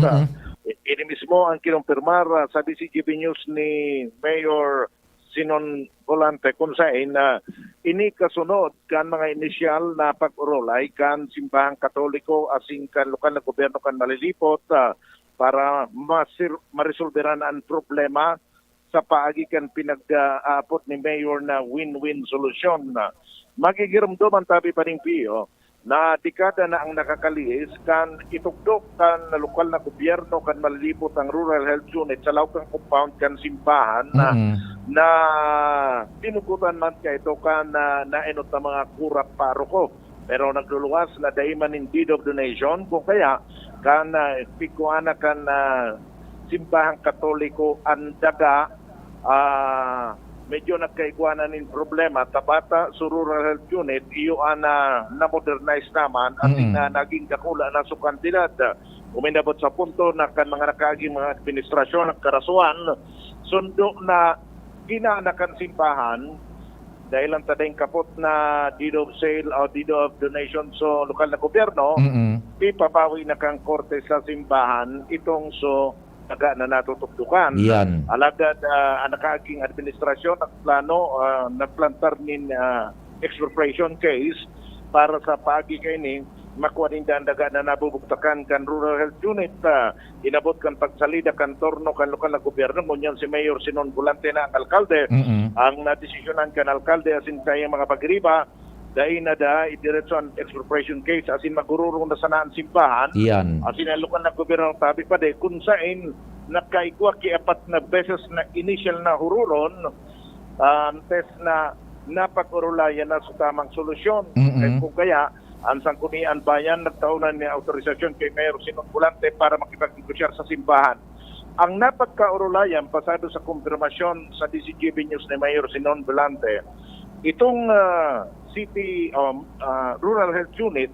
Ini mismo ang kinumpirmar sa DCGB News ni Mayor Sinon Volante kung saan ini kasunod kan mga inisyal na pag-urolay kan simbahang Katoliko asing kan lokal na gobyerno kan malilipot para marisolveran ang problema sa paagi kan pinag-aapot ni Mayor na win-win solusyon. Magigiramdaman tabi pa rin Pio na dekada na ang nakakaliis kan itugdok kan lokal na gobyerno kan malilipot ang Rural Health Unit sa lawkang compound kan simbahan na tinugutan man ka ito kan naenot na mga kurap paroko. Pero nagluluwas na daiman in deed of donation kung kaya kan pikuana kan simbahang Katoliko ang daga medyo nagkaigwanan ng problema tabata sa Rural Health Unit iyo na modernize naman at naging kakula na sa kantidad. Uminabot sa punto na kan mga nakaaging mga administrasyon ng karasuan sundo na ginanakan simbahan dahil ang tadeng kapot na deed of sale o deed of donation sa lokal na gobyerno ipapawi na kang korte sa simbahan itong so taga na natutugdukan. Yan. Alagad ang nakaaging administrasyon nagplano nagplantar nin expropriation case para sa paagi kay ni makuha din daga na nabubugtakan kan Rural Health Unit. Inabot kan pagsalida kan torno kan lokal na gobyerno ngunyan si Mayor Sinon Volante na ang alkalde. Ang nadesisyonan kan alkalde asin sa mga pagriba dahil na idiretso ang expropriation case asin magururong na sana ang simbahan. Yan. Asin ang lokal na gobyerno tabi pa de kung saan nakaigwa ki-4 na beses na initial na hururon test na napag-urulayan na sa tamang solusyon. Kung kaya ang sangkunian bayan nagtaunan ni autorisasyon kay Mayor Sinon Volante para makipag-negosyar sa simbahan. Ang napagkaurulayan pasado sa kumpirmasyon sa DCGB News ni Mayor Sinon Volante, itong City Rural Health Unit,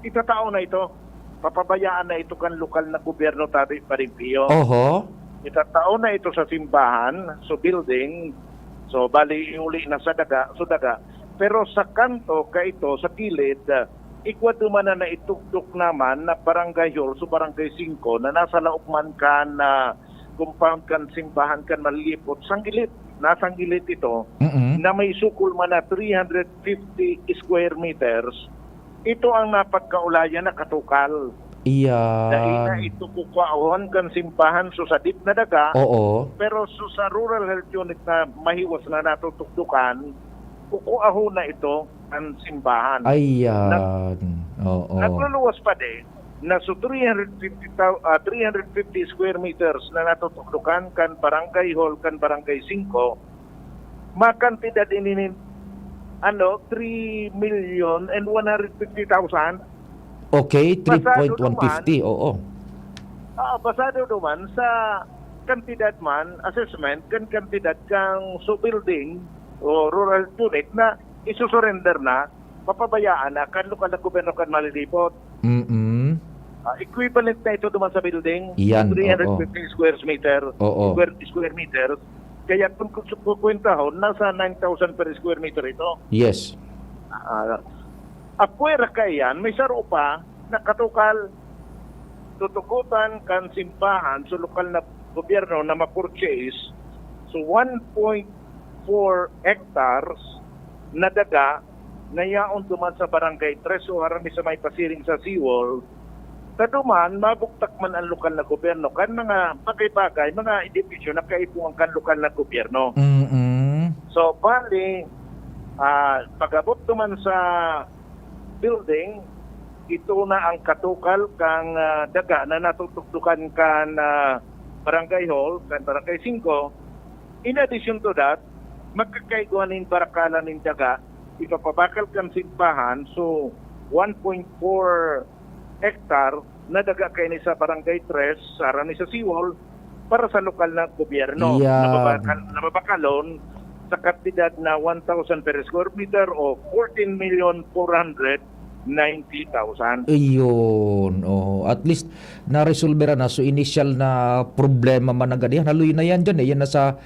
itatao na ito, papabayaan na ito kan lokal na gobyerno tabi pa rin Pio. Itatao na ito sa simbahan, so building, so bali iuli na sa daga, pero sa kanto ka ito, sa kilid, ikwaduman na itugdok naman na barangay hall, so barangay 5, na nasa laukman ka na compound kan simbahan kan malilipot, nasang gilid ito, na may sukul man na 350 square meters, ito ang napagkaulayan na katukal. Dahil na Iyan. ito kukuahon kan simbahan so sa deep na daga. Oo. Pero so sa rural health unit na mahiwas na natutukdukan, kukuahon na ito ang simbahan. Ayan. Oo. Nagluluwas pa din na so 350 square meters na natutukdukan kan barangay hall kan barangay 5, makantidad ini 3,150,000. Okay, Pasado 3.150. Oo. Basado naman sa kantidad man, assessment, kan kantidad kang so building o rural unit na isusurrender na, papabayaan na, kan lokal na gobyerno kan malilipot. Mm-mm. Equivalent na ito naman sa building, Yan, 350 square meter, Oo. square meters. Kaya kung kukwentahon, nasa 9,000 per square meter ito. Yes. Apuera kayan, may saro pa na katukal tutukutan kan simbahan sa lokal na gobyerno na ma-purchase so 1.4 hectares na daga na yaon duman sa barangay 3 o harami sa may pasiring sa seawall. Taduman, mabuktak man ang lokal na gobyerno kan mga bagay-bagay, mga edifisyo na kaipuan kan lokal na gobyerno. Mm-mm. So, bali, pag-abot duman sa building, ito na ang katukal kang daga na natutuktukan kan barangay hall, kan barangay 5. In addition to that, magkakaiguanin barakalan ng daga, ipapabakal kan simbahan, so 1.4 hectare na daga kayo ni sa barangay 3, sa ni sa seawall, para sa lokal na gobyerno. Yeah. Nababakalon sa kantidad na 1,000 per square meter o 14,490,000. Ayun. Oh, at least na-resolve na. So initial na problema man agad yan. Haluin na yan dyan eh. Yan na sa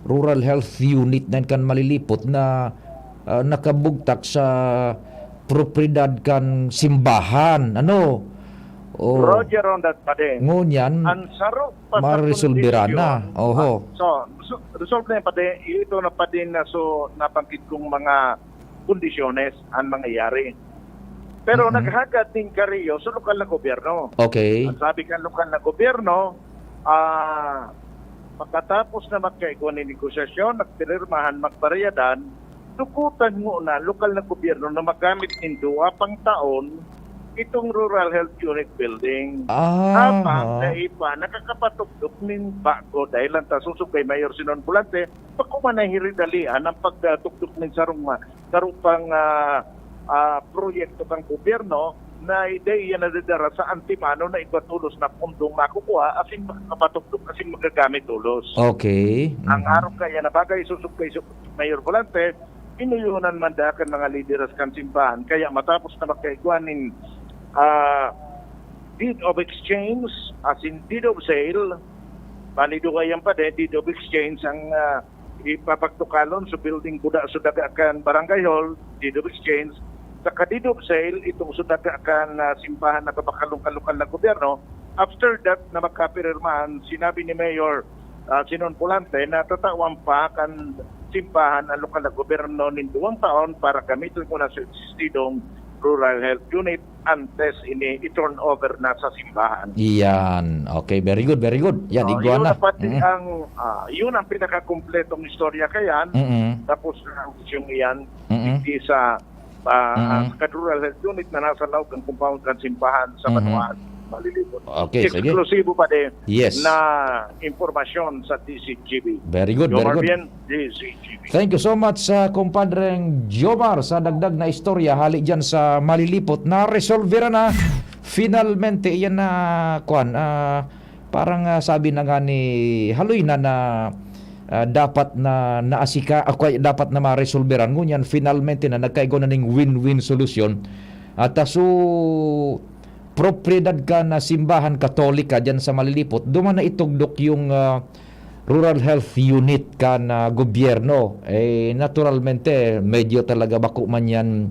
rural health unit na kan malilipot na nakabugtak sa propriedad kan simbahan. Ano? Oh, Roger on that pa din. ngunyan, Ang sarap pa sa ma-resolve na. kondisyon. Oho. So, resolve na yun pa din. Ito na pa din na so nabanggit kong mga kondisyones ang mangyayari. Pero naghagad din kariyo sa lokal na gobyerno. Okay. Ang sabi ka lokal na gobyerno, pagkatapos na magkaiguan ng negosasyon, nagpirmahan, magparayadan, tukutan mo na lokal na gobyerno na magamit nindo pang taon itong rural health unit building. Habang na iba, nakakapatugtog ng bago dahil lang tasusog kay Mayor Sinon Bulante, pagkumanahiri-dalian ang pagtugtog ng sarupang proyekto ng gobyerno na ideya na dadara sa antimano na igatulos na pundong makukuha asing makakapatugtog kasing magagamit tulos. Okay. Ang araw kaya na bagay susog kay Mayor Volante, inuyunan man dakan mga lideras kan simbahan. Kaya matapos na magkaiguanin deed of exchange, as in deed of sale, panidugayan pa din, deed of exchange ang ipapagtukalon sa building Buda Sudaga kan Barangay Hall, deed of exchange. Sa deed of sale, itong Sudaga kan simbahan na babakalong-kalukal na gobyerno. After that, na magkapirmahan, sinabi ni Mayor Sinon Pulante na tatawan pa kan simbahan ang lokal na gobyerno ng 2 taon para gamitin ko na sa existidong rural health unit antes ini i-turn over na sa simbahan. Iyan. Okay, very good, very good. Yan, iguana. Yun ang pinakakumpletong istorya kayan. Tapos yung iyan, hindi sa rural health unit na nasa loob ng compound kan simbahan sa Manuan. Malilipot. Okay, sige. Eksklusibo pa din Yes. na impormasyon sa DCGB. Very good, very Jomar good. Bien, DCGB. Thank you so much sa kumpadreng Jomar sa dagdag na istorya hali dyan sa Malilipot na resolve na finalmente yan na parang sabi na nga ni Haloy na dapat na naasika dapat na ma-resolveran ngunyan finalmente na nagkaigo na ning win-win solution at so propriedad ka na simbahan katolika dyan sa Malilipot, duman na itugdok yung rural health unit ka na gobyerno. Naturalmente, medyo talaga bako man yan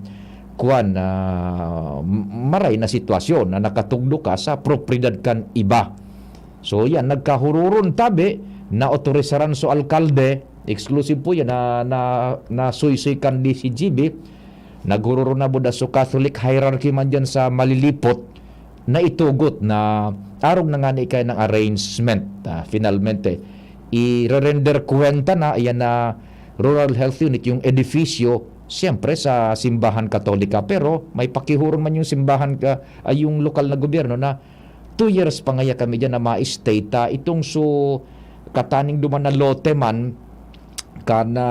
maray na sitwasyon na nakatugdok ka sa propriedad kan iba. So yan, nagkahururon tabi na otorisaran so alkalde, exclusive po yan na suy-suy kan DCGB, naghururon na buda so Catholic hierarchy man dyan sa Malilipot, naitugot na arog na nga ni kay ng arrangement finalmente i-render kwenta na yan na Rural Health Unit yung edifisyo siyempre sa simbahan katolika, pero may pakihuron man yung simbahan yung lokal na gobyerno na 2 years pa ngaya kami dyan na ma-state itong kataning duman na lote man kana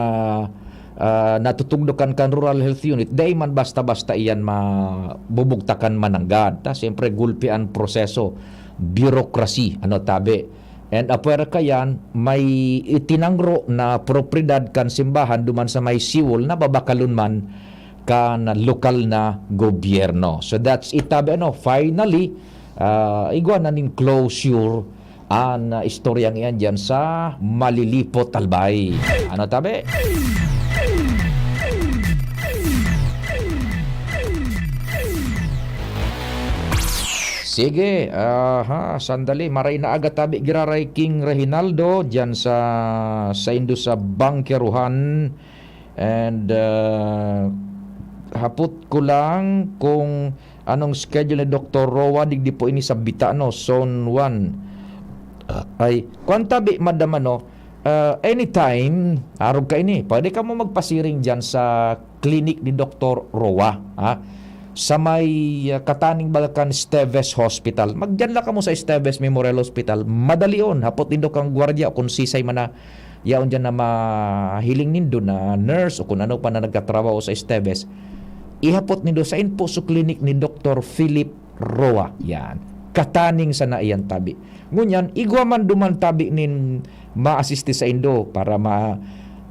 natutugdukan kan Rural Health Unit, day man basta-basta iyan mabubugtakan mananggad. Siyempre gulpian proseso, bureaucracy, tabi. And apwera kayan, may itinangro na propriedad kan simbahan duman sa may siwol na babakalun man kan lokal na gobyerno. So that's it, tabi. Finally, igwa na nin closure ang istoryang iyan dyan sa Malilipot, Albay. Tabi? Sige, sandali. Maray na aga tabi giraray King Reginaldo dyan sa Indo sa Bangkeruhan. And hapot ko lang kung anong schedule ni Dr. Rowa digdi po ini sa Bitano, Zone 1. Ay, kung tabi, madam, anytime, arog ka ini, pwede ka mo magpasiring dyan sa clinic ni Dr. Rowa, sa may Kataning Balkan Esteves Hospital. Magdyan lang ka mo sa Esteves Memorial Hospital. Madali on, hapot nindo kang gwardiya, kung sisay man na, yaon dyan na mahiling nindo na nurse, o kung ano pa na nagkatrabaho sa Esteves, ihapot nindo sa Inpuso Clinic ni Dr. Philip Roa. Yan. Kataning sa naiyan tabi. Ngunyan, igwa man duman tabi nin ma-assiste sa Indo para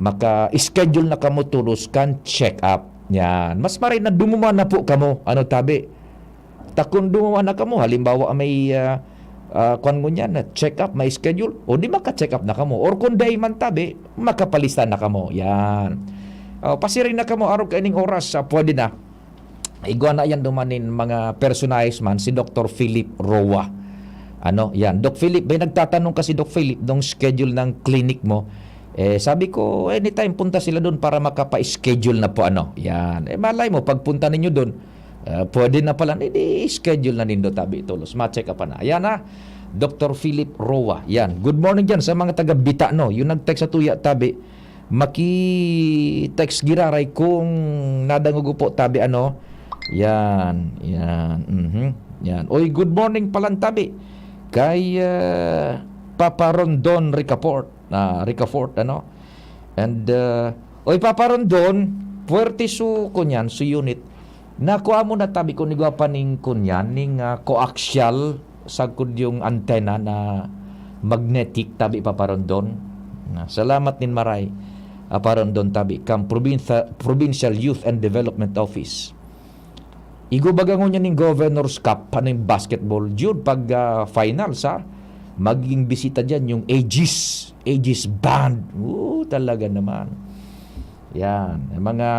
maka-schedule na kamo tulos kan check-up. Yan. Mas maray na dumuman na po kamo. Tabi? Takon dumuman na kamo. Halimbawa may kung ngunyan na check-up, may schedule. O di maka-check-up na kamo. Or kung day man tabi, makapalista na kamo. Yan. Pasiring na kamo araw kaining oras. Pwede na. Igwa na yan dumanin mga personalized man si Dr. Philip Roa. Yan. Doc Philip, may nagtatanong kasi Doc Philip nung schedule ng clinic mo. Sabi ko, anytime punta sila doon para makapa-schedule na po Yan. Malay mo, pagpunta ninyo doon, pwede na pala, schedule na nindo tabi tulos. Ma-check up na. Yan Dr. Philip Roa. Yan. Good morning dyan sa mga taga Bitano. Yung nag-text sa tuya tabi, maki-text giraray kung nadangugo po tabi Yan. Yan. Oy, good morning palang tabi. Kay Papa Rondon Ricafort. And oy Papa Rondon, puwerte su kunyan su unit. Nakuha mo na tabi ko ni paning kunyan ning coaxial sagkod yung antena na magnetic tabi Papa Rondon. Salamat nin maray. Papa Rondon tabi kang Provincial Youth and Development Office. Igo bagangon niya ning Governor's Cup paning basketball jud pag final sa maging bisita dyan yung Aegis Band. Talaga naman. Yan. Mga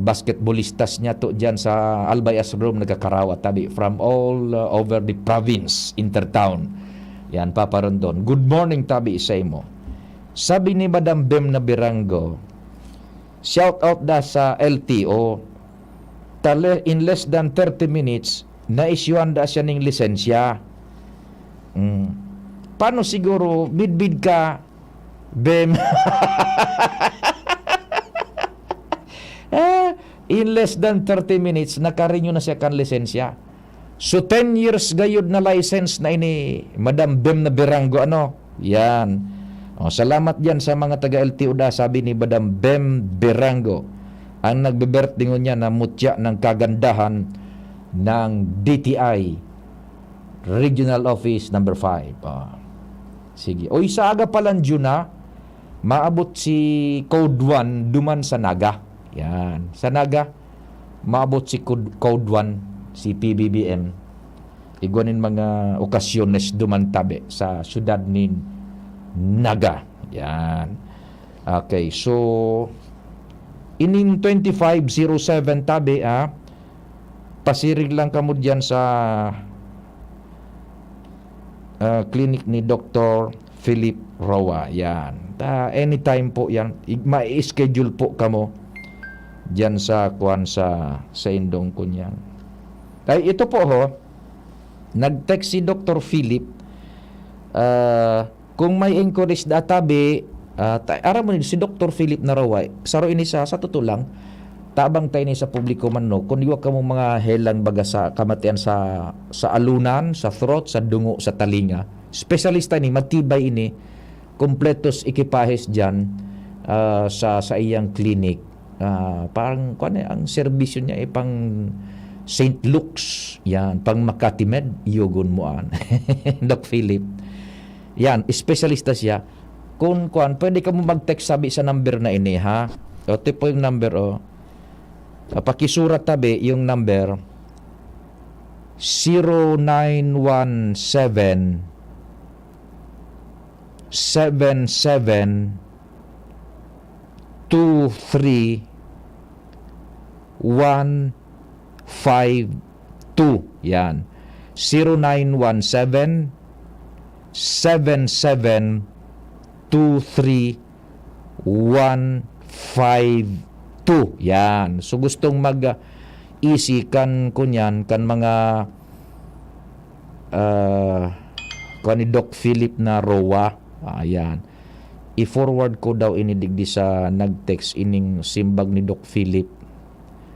basketballistas niya to dyan sa Albayas Room nagkakarawat tabi from all over the province, intertown. Yan, Papa Rondon. Good morning tabi sa imo. Sabi ni Madam Bem na Birango, shout out da sa LTO, in less than 30 minutes, na-issuean da siya ng lisensya. Paano siguro bid ka Bem? In less than 30 minutes nakarenew na siya kan lisensya. So 10 years gayud na license na ini Madam Bem na Birango yan. Salamat diyan sa mga taga LTO da, sabi ni Madam Bem Birango ang nagbe-birthday niya na mutya ng kagandahan ng DTI Regional Office number 5. Sige. O isa aga palang Juna, maabot si Code 1 duman sa Naga. Yan. Sa Naga, maabot si Code 1, si PBBM. Iguanin mga okasyones duman tabi sa syudad ni Naga. Yan. Okay. So, ining 2507 tabi, pasirig lang kamo dyan sa clinic ni Dr. Philip Roa. Yan. Anytime po yan. Ma-schedule po kamo dyan sa Indong Kunyan. Ay, ito po ho, nag-text si Dr. Philip, kung may encourage na tabi, aram mo si Dr. Philip na raway, saro ini sa totoo lang, tabang tayo ni sa publiko man no, kung iwa ka mong mga helang baga sa kamatian sa alunan, sa throat, sa dungo, sa talinga, specialista ni, matibay ini, kompletos ekipahes dyan sa iyang clinic. Parang ang serbisyo niya ay pang St. Luke's, yan, pang Makati Med, iyogon mo an. Doc Philip. Yan, espesyalista siya. Kung pwede ka mo mag-text sabi sa number na ini, ha? O, tipo yung number, pakisurat tabi yung number 0917 77 23 152. Yan. 0917 77 23 152. Yan. So gustong mag-isikan ko niyan kan mga ni Doc Philip na Rowa. Ayan. I-forward ko daw inidigdi sa nag-text ining simbag ni Doc Philip.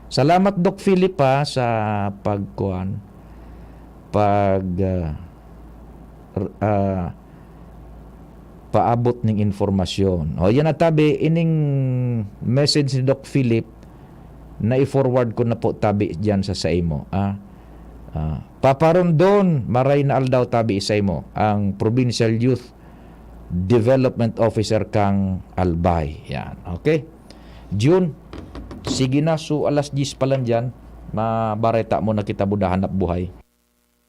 Salamat Doc Philip sa paabot ng informasyon. O yan tabi ining message ni Doc Philip na i-forward ko na po tabi diyan sa imo. Paparon doon maray na aldaw tabi isay mo ang Provincial Youth Development Officer kang Albay. Yan. Okay? June, sige na. So, alas 10 pa lang dyan. Mabareta mo na kita budahanap buhay.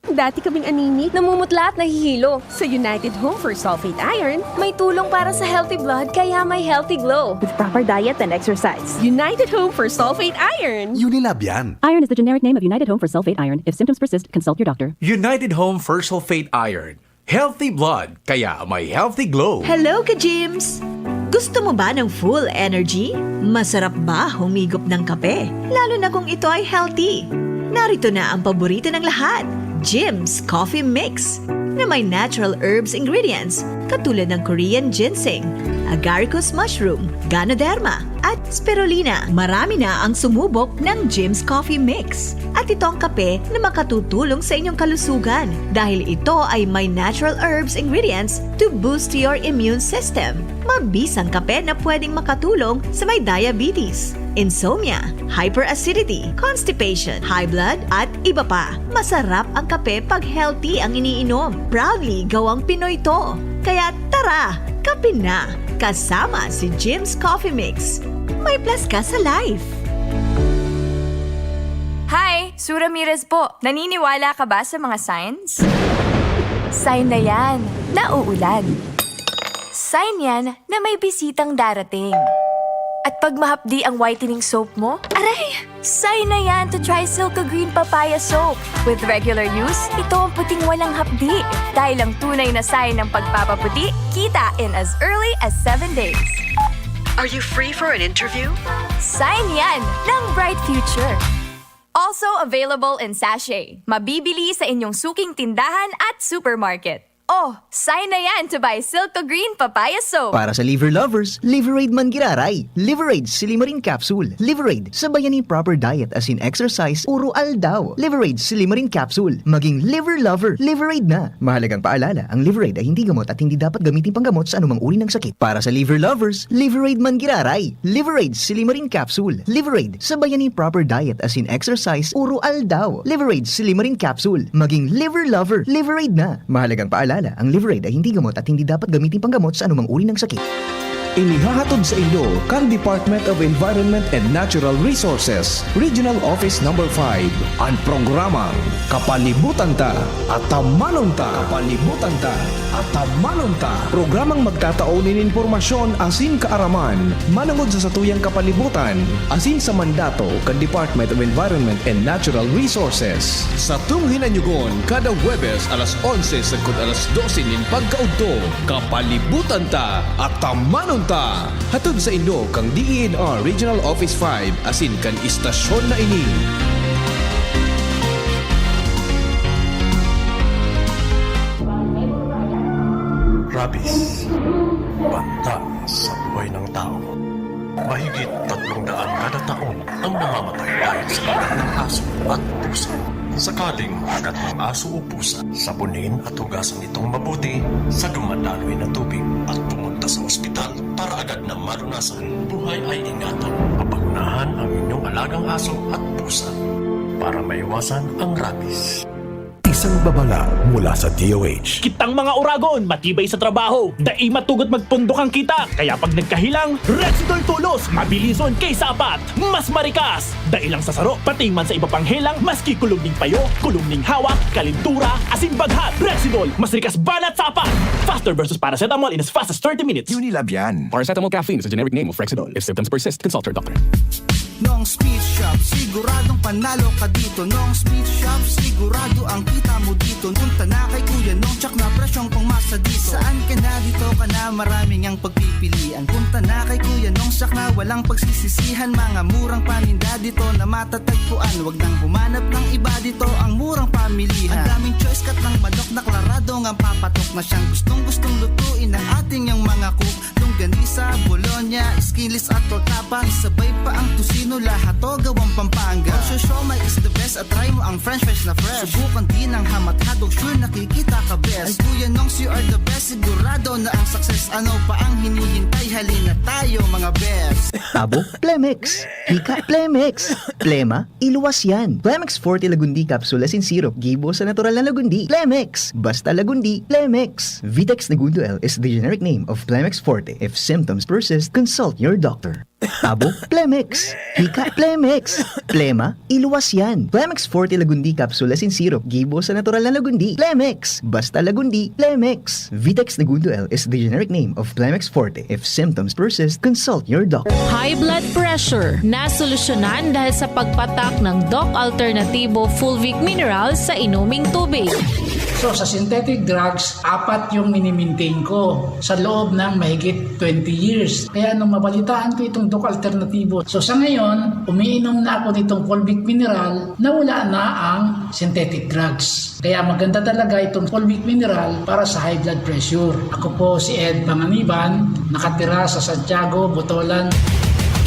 Dati kaming anini, namumutla at nahihilo. Sa United Home for Sulfate Iron, may tulong para sa healthy blood kaya may healthy glow. with proper diet and exercise. United Home for Sulfate Iron. Unilab yan. Iron is the generic name of United Home for Sulfate Iron. If symptoms persist, consult your doctor. United Home for Sulfate Iron. Healthy blood, kaya may healthy glow. Hello ka-gyms! Gusto mo ba ng full energy? Masarap ba humigop ng kape? Lalo na kung ito ay healthy. Narito na ang paborito ng lahat, Jim's Coffee Mix, na may natural herbs ingredients katulad ng Korean ginseng, agaricus mushroom, ganoderma, at spirulina. Marami na ang sumubok ng Jim's Coffee Mix. At ito ang kape na makatutulong sa inyong kalusugan dahil ito ay may natural herbs ingredients to boost your immune system. Mabisang kape na pwedeng makatulong sa may diabetes, insomnia, hyperacidity, constipation, high blood, at iba pa. Masarap ang kape pag healthy ang iniinom. Proudly gawang Pinoy to. Kaya tara, kape na! Kasama si Jim's Coffee Mix. May plus ka sa life. Hi, Sue Ramirez po. Naniniwala ka ba sa mga signs? Sign na yan, na uulan. Sign yan na may bisitang darating. At pag mahapdi ang whitening soap mo, aray! Sign na yan to try Silka Green Papaya Soap. With regular use, ito ang puting walang hapdi. Dahil ang tunay na sign ng pagpapaputi, kita in as early as 7 days. Are you free for an interview? Sign yan ng Bright Future. Also available in sachet. Mabibili sa inyong suking tindahan at supermarket. Oh, sign na yan to buy Silka Green Papaya Soap. Para sa liver lovers, Liverade man giraray. Liverade Silimarin Capsule. Liverade, sabayan ni proper diet as in exercise, uro aldaw. Liverade Silimarin Capsule. Maging liver lover, Liverade na. Mahalagang paalala, ang Liverade ay hindi gamot at hindi dapat gamitin panggamot sa anumang uri ng sakit. Para sa liver lovers, Liverade man giraray. Liverade Silimarin Capsule. Liverade, sabayan ni proper diet as in exercise, uro aldaw. Liverade Silimarin Capsule. Maging liver lover, Liverade na. Mahalagang paalala, ang Liverade ay hindi gamot at hindi dapat gamitin panggamot sa anumang uri ng sakit. Inihahatod sa inyo kan Department of Environment and Natural Resources, Regional Office No. 5, ang programang Kapalibutan Ta at Tamanon Ta. Kapalibutan Ta at Tamanon Ta. Programang magtataunin informasyon asin kaaraman, manungod sa satuyang kapalibutan, asin sa mandato kan Department of Environment and Natural Resources. Sa tunghinanyugon, kada Huwebes alas 11 sagkod alas 12 nin pagkaudto, Kapalibutan Ta at Tamanon Ta. Hatod sa inyo kang DENR Regional Office 5 asin kan istasyon na ini. rabies, banta sa buhay ng tao. Mahigit 300 kada taon ang namamatay dahil sa kagat ng aso at pusa. Sakaling agat ng aso o pusa, sabunin at hugasan itong mabuti sa dumadaloy na tubig at pumunta sa ospital para agad na malunasan. Buhay ay ingatan. Mapagunahan ang inyong alagang aso at pusa para maiwasan ang rabies. Isang babala mula sa DOH. Kitang mga Uragon, matibay sa trabaho. Dai matugot magpundok ang kita. Kaya pag nagkahilang, Rexidol tulos. Mabilison kaysa apat. Mas marikas. Dai lang sa saro, pati man sa iba pang helang, maski kulong ning payo, kulong ning hawak, kalintura, asin baghat. Rexidol, mas rikas banat sa apat. Faster versus paracetamol in as fast as 30 minutes. Unilab yan. Paracetamol caffeine is a generic name of Rexidol. If symptoms persist, consult your doctor. Noong Speed Shop, siguradong panalo ka dito. Noong Speed Shop, sigurado ang kita mo dito. Punta na kay Kuya Nong, tsak na presyong pangmasa dito. Saan ka na dito ka na, maraming ang pagpipilian. Punta na kay Kuya Nong, tsak na walang pagsisisihan. Mga murang paninda dito na matatagpuan. Wag nang humanap ng iba dito, ang murang pamilihan. Ang daming choice kat ng manok na klaradong ang papatok na siyang gustong lutuin ng ating yung mga cook. Longganisa, Bologna, skinless at tortapa. Sabay pa ang tusino, lahat to gawang Pampanga. Also siomai is the best, at try mo ang french fries na fresh. Subukan din ang hamat-hadog, sure nakikita ka best. Ay Kuya Nongs, you are the best, sigurado na ang success. Ano pa ang hinihintay, halina tayo mga best. Tabo, Plemex. Hika, Plemex. Plema, iluwas yan. Plemex Forte Lagundi Capsule Asin Syrup, gibo sa natural na lagundi. Plemex, basta lagundi, Plemex. Vitex Nagundo L is the generic name of Plemex Forte. If symptoms persist, consult your doctor. Tabo, Plemex. Hika, Plemex. Plema, iluwas yan. Plemex Forte Lagundi Capsule Asin Syrup, gibo sa natural na lagundi. Plemex, basta lagundi, Plemex. Vitex Nagundo L is the generic name of Plemex Forte. If symptoms persist, consult your doctor. High blood pressure, nasolusyonan dahil sa pagpatak ng Doc Alternativo Fulvic Minerals sa inuming tubig. So sa synthetic drugs, 4 yung minimaintain ko sa loob ng mahigit 20 years. Kaya nung mabalitaan ko itong Doc Alternativo, so sa ngayon, umiinom na ako nitong Fulvic Mineral na wala na ang synthetic drugs. Kaya maganda talaga itong Fulvic Mineral para sa high blood pressure. Ako po si Ed Panganiban, nakatira sa Santiago, Botolan.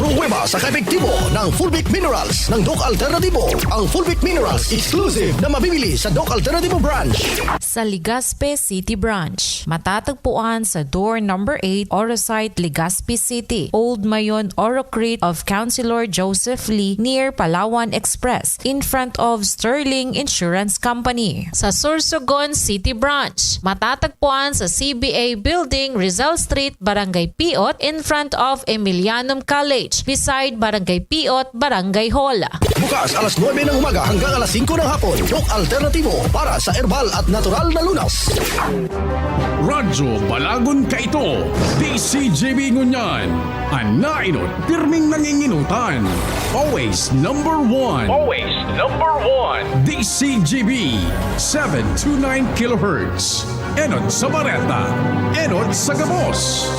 Pruweba sa kaepektibo ng Fulvic Minerals ng Doc Alternativo. Ang Fulvic Minerals exclusive na mabibili sa Doc Alternativo branch. Sa Legazpi City Branch, matatagpuan sa door number 8, Orosite, Legazpi City, Old Mayon Orocrete of Councilor Joseph Lee near Palawan Express, in front of Sterling Insurance Company. Sa Sorsogon City Branch, matatagpuan sa CBA Building, Rizal Street, Barangay Piot, in front of Emilianum College, beside Barangay Piot, Barangay Hall. Bukas alas 9 ng umaga hanggang alas 5 ng hapon. Doc Alternativo para sa herbal at natural na lunas. Radyo Balagon Kaito, DCJB Ngunyan, Anainot, pirming nanginginutan. Always number 1. Always number 1. DCJB, 729 kHz. Enot sa Bareta, Enot sa Gabos.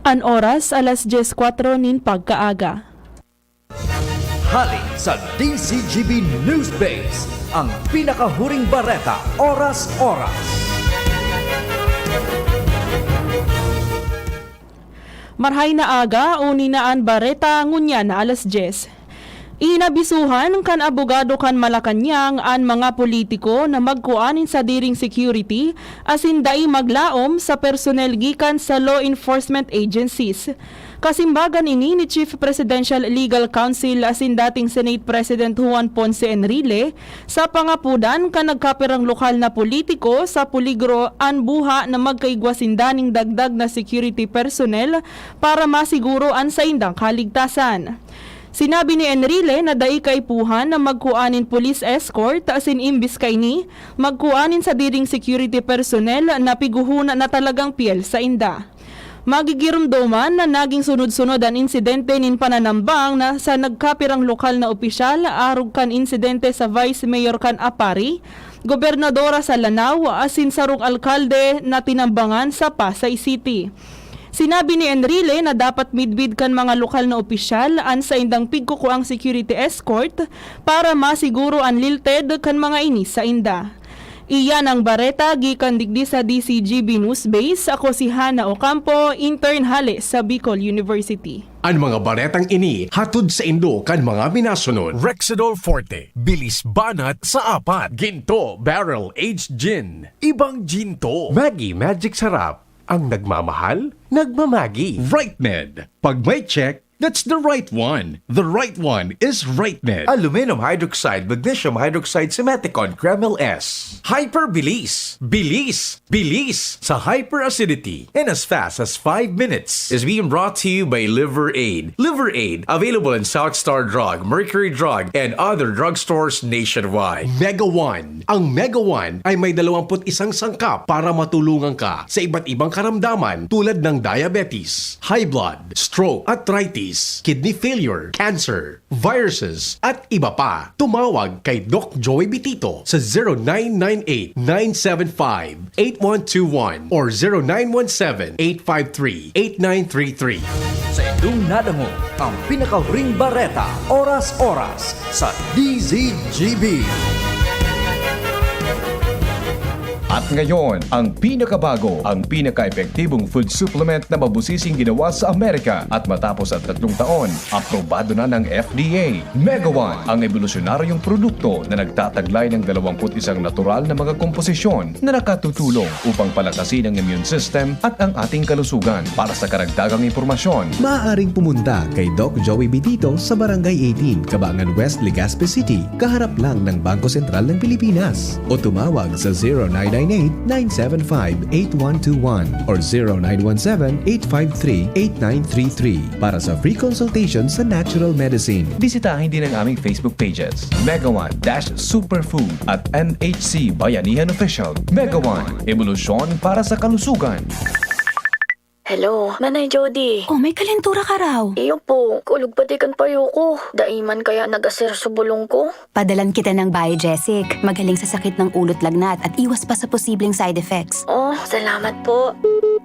An oras, alas 10:04 nin pagkaaga. Hali sa DCGB News Base, ang pinakahuring bareta, oras-oras. Marhay na aga, uni na an bareta, ngunya na alas 10. Inabisuhan kan abogado kan Malacanang an mga politiko na magkuanin sa diring security asin dai maglaom sa personnel gikan sa law enforcement agencies. Kasimbagan ini ni Chief Presidential Legal Counsel asin dating Senate President Juan Ponce Enrile sa pangapudan kan nagkapirang lokal na politiko sa Puligro an buha na magkaigwasindaning dagdag na security personnel para masiguro an sa indang kaligtasan. Sinabi ni Enrile na dai kaipuhan na magkuanin police escort asin imbis kay ni magkuanin sa diring security personnel na piguhuna na talagang piel sa inda. Magigirumdoman na naging sunod-sunod ang insidente nin pananambang na sa nagkapirang lokal na opisyal arog kan insidente sa Vice Mayor kan Apari, Gobernadora sa Lanao asin sarong alkalde na tinambangan sa Pasay City. Sinabi ni Enrile na dapat midbid kan mga lokal na opisyal an sa indang pigkuko ang security escort para masiguro ang lilted kan mga ini sa inda. Iyan ang bareta gikan digdi sa DCGB News Base. Ako si Hana Ocampo, intern hali sa Bicol University. Ang mga baretang ini hatod sa Indo kan mga minasunod. Rexidol Forte, bilis banat sa apat. Ginto Barrel Aged Gin. Ibang ginto. Maggie Magic Sarap. Ang nagmamahal, nagmamagi. RightMed. Pag may check, that's the right one. The right one is RightMed. Aluminum hydroxide, magnesium hydroxide, Simeticon, Kreml S. Hyperbilis. Bilis. Bilis sa hyperacidity in as fast as 5 minutes. Is being brought to you by Liver Aid. Liver Aid, available in South Star Drug, Mercury Drug, and other drugstores nationwide. Mega One. Ang Mega One ay may 21 sangkap para matulungan ka sa iba't ibang karamdaman tulad ng diabetes, high blood, stroke, arthritis, kidney failure, cancer, viruses, at iba pa. Tumawag kay Doc Joey Bitito sa 0998-975-8121 or 0917-853-8933. Sa inyong nadango, ang pinaka-ring bareta, oras-oras sa DZGB. At ngayon, ang pinakabago, ang pinaka-epektibong food supplement na mabusising ginawa sa Amerika at matapos at 3 taon, aprobado na ng FDA. Mega One, ang evolusyonaryong produkto na nagtataglay ng 21 natural na mga komposisyon na nakatutulong upang palakasin ang immune system at ang ating kalusugan. Para sa karagdagang impormasyon, Maaaring pumunta kay Doc Joey Bitito sa Barangay 18, Cabangan West, Legazpi City, kaharap lang ng Bangko Sentral ng Pilipinas. O tumawag sa 0998-975-8121 or 0917-853-8933 para sa free consultation sa natural medicine. Bisitahin din ang aming Facebook pages, Mega One-Superfood at NHC Bayanihan Official. Mega One, evolusyon para sa kalusugan. Hello, Manay Jody. Oh, may kalentura ka raw. Iyo po, kulog pati kan payo ko. Daiman kaya nag-asir sa bulong ko. Padalan kita ng Biogesic. Magaling sa sakit ng ulot lagnat at iwas pa sa posibleng side effects. Oh, salamat po.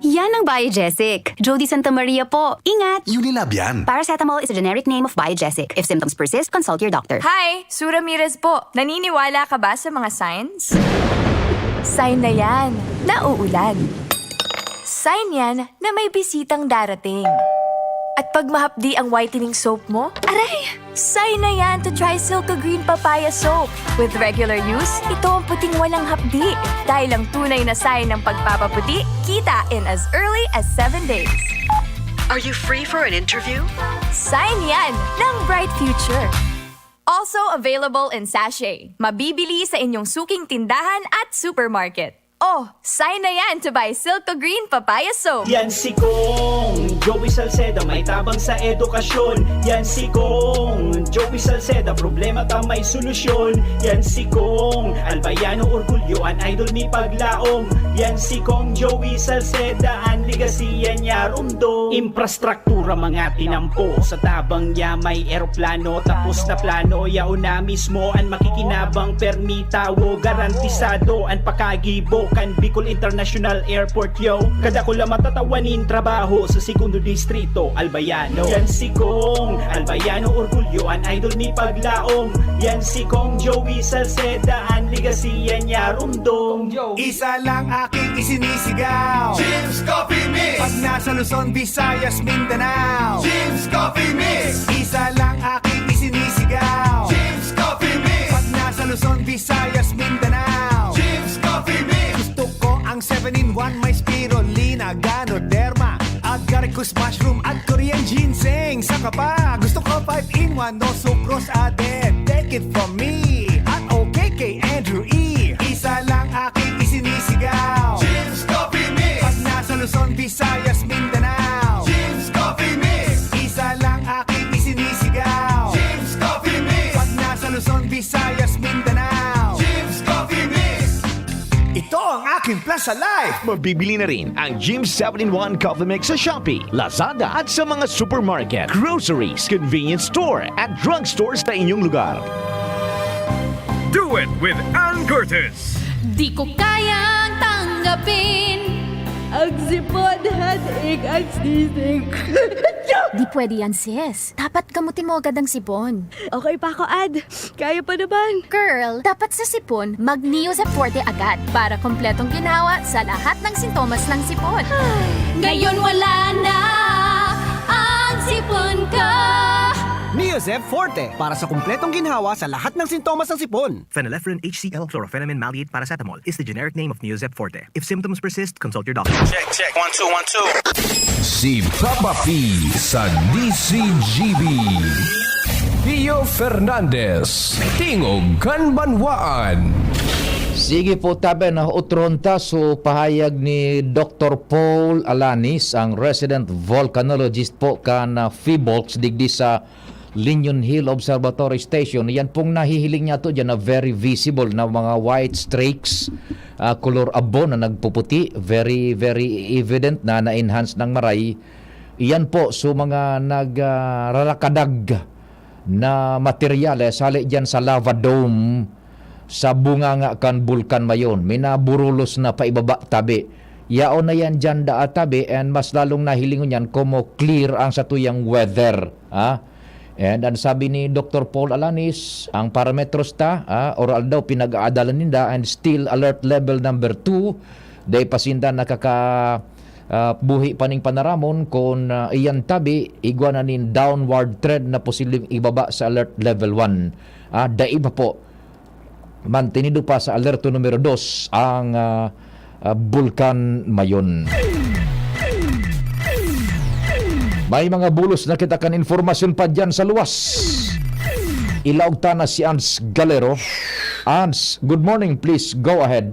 Yan ang Biogesic. Jody Santa Maria po. Ingat! Unilab yan. Paracetamol is a generic name of Biogesic. If symptoms persist, consult your doctor. Hi! Sue Ramirez po. Naniniwala ka ba sa mga signs? Sign na yan. Nauulan. Sign yan na may bisitang darating. At pag mahapdi ang whitening soap mo, aray! Sign na yan to try Silka Green Papaya Soap. With regular use, ito ang puting walang hapdi. Dahil ang tunay na sign ng pagpapaputi, kita in as early as 7 days. Are you free for an interview? Sign yan ng bright future. Also available in sachet. Mabibili sa inyong suking tindahan at supermarket. Oh, sign na yan to buy Silka Green Papaya Soap. Yan si Kong Joey Salceda, may tabang sa edukasyon. Yan si Kong Joey Salceda, problema ta may solusyon. Yan si Kong Albayano orgulyo, an idol ni paglaom. Yan si Kong Joey Salceda, an legacy yan yarumdo. Infrastruktura mga tinampo, sa tabang ya may eroplano. Tapos na plano, yao na mismo an makikinabang permitawo. Garantisado an pakagibo kan Bicol International Airport, yo. Kada ko lang matatawanin trabaho sa segundo distrito, Albayano. Yan si Kong Albayano orgulyo, an idol ni paglaom. Yan si Kong Joey Salceda, an legacy yan yarumdong. Isa lang aking isinisigaw, Jim's Coffee Mix. pag nasa Luzon, Visayas, Mindanao. Jim's Coffee Mix. Isa lang aking isinisigaw, Jim's Coffee Mix. pag nasa Luzon, Visayas, Mindanao. Jim's Coffee Mix. Gusto ko ang 7-in-1, may spirulina, ganoderma, agaricus mushroom at Korean ginseng. Saka pa, gusto ko 5-in-1, no sucrose added. Take it from me, at okay kay Andrew E. Isa lang aking isinisigaw, Jim's Coffee Mix. pag nasa Luzon, Visayas, Mindanao. Jim's Coffee Mix. Isa lang aking isinisigaw, Jim's Coffee Mix. pag nasa Luzon, Visayas, Mindanao. Jim's Coffee Mix. Ito ang aking Plaza Life. Mabibili na rin ang Jim's 7-in-1 Coffee Mix sa Shopee, Lazada at sa mga supermarket, groceries, convenience store at drugstores sa inyong lugar. Do it with Ann Curtis. Di ko kayang tanggapin Ang sipon, headache, ang sisig. Di pwede yan, sis. Dapat gamutin mo agad ang sipon. Okay pa ako, Ad. Kaya pa naman. Girl, dapat sa sipon, mag-Neosep Forte agad para kompletong ginawa sa lahat ng sintomas ng sipon. Ngayon wala na ang sipon ko. Neosep Forte para sa kumpletong ginhawa sa lahat ng sintomas ng sipon. Phenylephrine HCl Chlorpheniramine Maleate Paracetamol is the generic name of Neosep Forte. If symptoms persist, consult your doctor. Check. 1, 2, 1, 2. Si Papa P sa DCGB. Pio Fernandez, Tingog Kanbanwaan. Sige po tabi na utronta so pahayag ni Dr. Paul Alanis, ang resident volcanologist po kan PHIVOLCS digdi sa Linon Hill Observatory Station. Yan pong nahihiling niya to dyan na very visible na mga white streaks, color abo na nagpuputi, very evident na na-enhance ng maray. Iyan po so mga nagrarakadag na materyales hali dyan sa lava dome sa bunganga kan bulkan mayon. Minaburulos na paibaba tabi. Yaon na yan dyan tabi, and mas lalong nahilingon yan kumo clear ang satuyang weather. And ang sabi ni Dr. Paul Alanis, ang parametros oral daw pinag-aadalan ninda, and still alert level number 2. Day pasinda nakaka buhi paning panaramon kung iyan tabi igwa na nin downward trend na posibleng ibaba sa alert level 1. Daiba po mantinido pa sa alerto numero 2 ang bulkan mayon. May mga bulos na kita kan informasyon pa dyan sa luwas. Ilaog ta na si Ans Galero. Ans, good morning, please go ahead.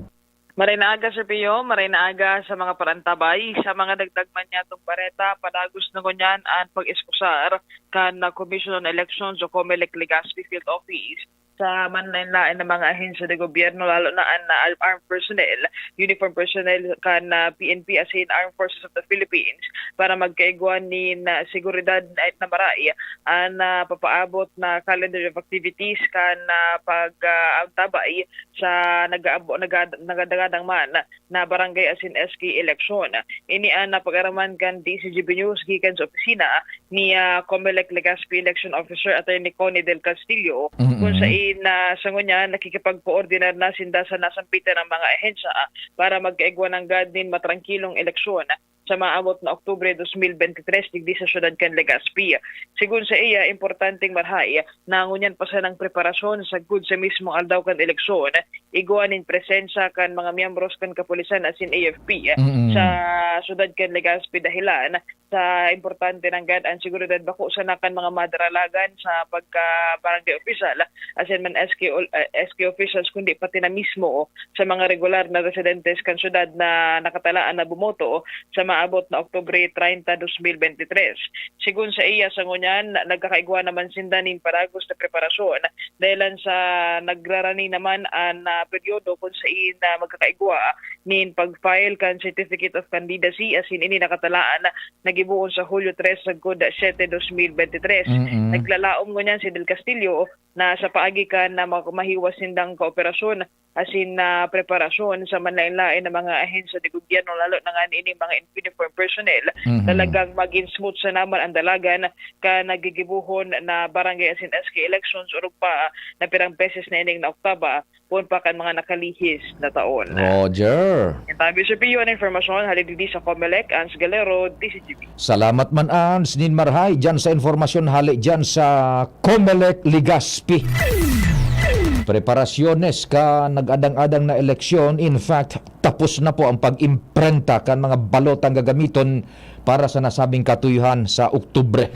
Maray na aga, Sir Pio. Maray na aga sa mga parantabay. Sa mga dagdagman niya itong pareta, padagos na kunyan ang pag-iskusar kan na Commission on Elections o COMELEC Legazpi Field Office sa manlain-lain ng mga ahensya ng gobyerno, lalo na ang armed personnel, uniform personnel kan PNP as in Armed Forces of the Philippines, para magkaiguan ni seguridad na maray ang papaabot na calendar of activities kan pagtabay sa nagadagadang man na barangay as in SK election. Ini ang napag-araman kan DCGB News gikan sa opisina ni COMELEC Legazpi Election Officer Attorney Connie Del Castillo, kung sa sa ngunya nakikipag-coordinar na sinda sa nasampitan ng mga ahensya para magkaigwa ng gadin matrangkilong eleksyon sa maabot na Oktubre 2023 digdi sa syudad kan Legazpi. Sigun sa iya, importanteng marhay na ngunyan pa sa ng preparasyon sa good sa mismo aldaw kan eleksyon, iguanin presensya kan mga miyembros kan kapulisan as in AFP sa syudad kan Legazpi dahilan sa importante ng gad ang seguridad bako sa nakan mga madaralagan sa pagka barangay official as in man SK officials kundi pati na mismo sa mga regular na residentes kan syudad na nakatalaan na bumoto sa maabot na Oktubre 30, 2023. Sigun sa iya sa ngunyan, nagkakaigwa naman sinda nin paragos na preparasyon dahilan sa nagrarani naman ang peryodo kung sa magkakaigwa nin pag-file kan Certificate of Candidacy as in ini nakatalaan nagibuon sa Hulyo 3 sa Good 7, 2023. Naglalaom ngunyan si Del Castillo na sa paagi kan na mahiwas sindang kooperasyon as in preparasyon sa manlain-lain na mga ahensya ng gobyerno, lalo na nga ini mga uniform personnel, talagang maging smooth sa naman ang dalagan ka nagigibuhon na barangay as in SK elections urog pa na pirang beses na ining na Oktaba pun pa kan mga nakalihis na taon. Roger. Tabi sa piyo na informasyon haligi sa COMELEC, Ans Galero, DCGB. Salamat man Ans, nin marhay dyan sa informasyon hali dyan sa COMELEC Legazpi. Preparasyones ka nag-adang-adang na eleksyon. In fact, tapos na po ang pag-imprenta kan mga balot ang gagamiton para sa nasabing katuyuhan sa Oktubre.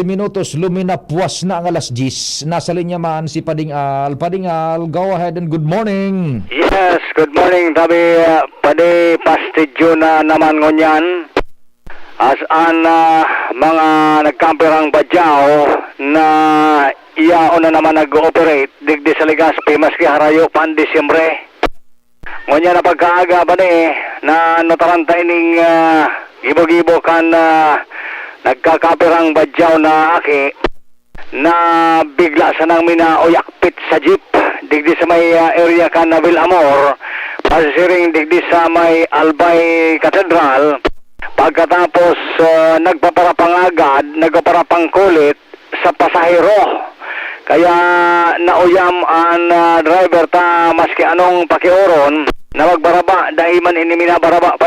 Minutos luminapuas na ang alas 10. Nasa linya man si Padingal. Padingal, go ahead and good morning. Yes, good morning. Tabi padi pastidyo na naman ngunyan. As an mga nagkamperang badyaw na iyaon na naman nag-ooperate digdi sa Legazpi maski harayo pan Disyembre. Ngunyan na pagkaaga ba na notarantay ning ibo-gibo kan nagkakaperang badyaw na aki na bigla sa nang minauyakpit sa jeep digdi sa may area kan na Villamor, pasiring digdi sa may Albay Cathedral. Pagkatapos nagpaparapang agad, nagpaparapang kulit sa pasahero. Kaya nauyam ang driver ta maski anong pakiuron na magbaraba dahil man iniminabaraba pa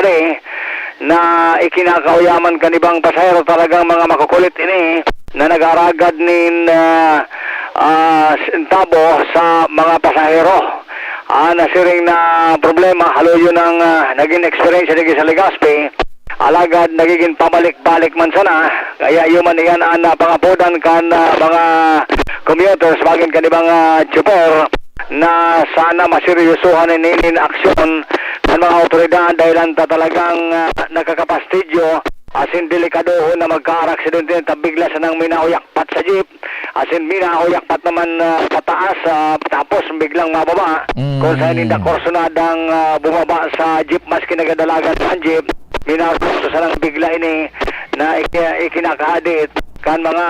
na ikinakauyaman kanibang pasahero, talagang mga makukulit ini na nag-aragad nin tabo sa mga pasahero. Nasiring na problema, halo yun ang naging experience naging sa Legazpi. Alagad nagiging pabalik-balik man sana. Kaya yun man yan ang pangapodan kan mga commuters bagin kanibang chauffeur na sana maseryosohan ninin aksyon ng mga otoridad dahil anta talagang nakakapastidyo asin delikado na magka-aksidente tabigla sa nang minauyakpat sa jeep asin minauyakpat naman pataas tapos biglang mababa kung saan hindi korsonadang bumaba sa jeep maski nagadalagan sa jeep minauyakpat sa nang bigla ini na ikinakahadit kan mga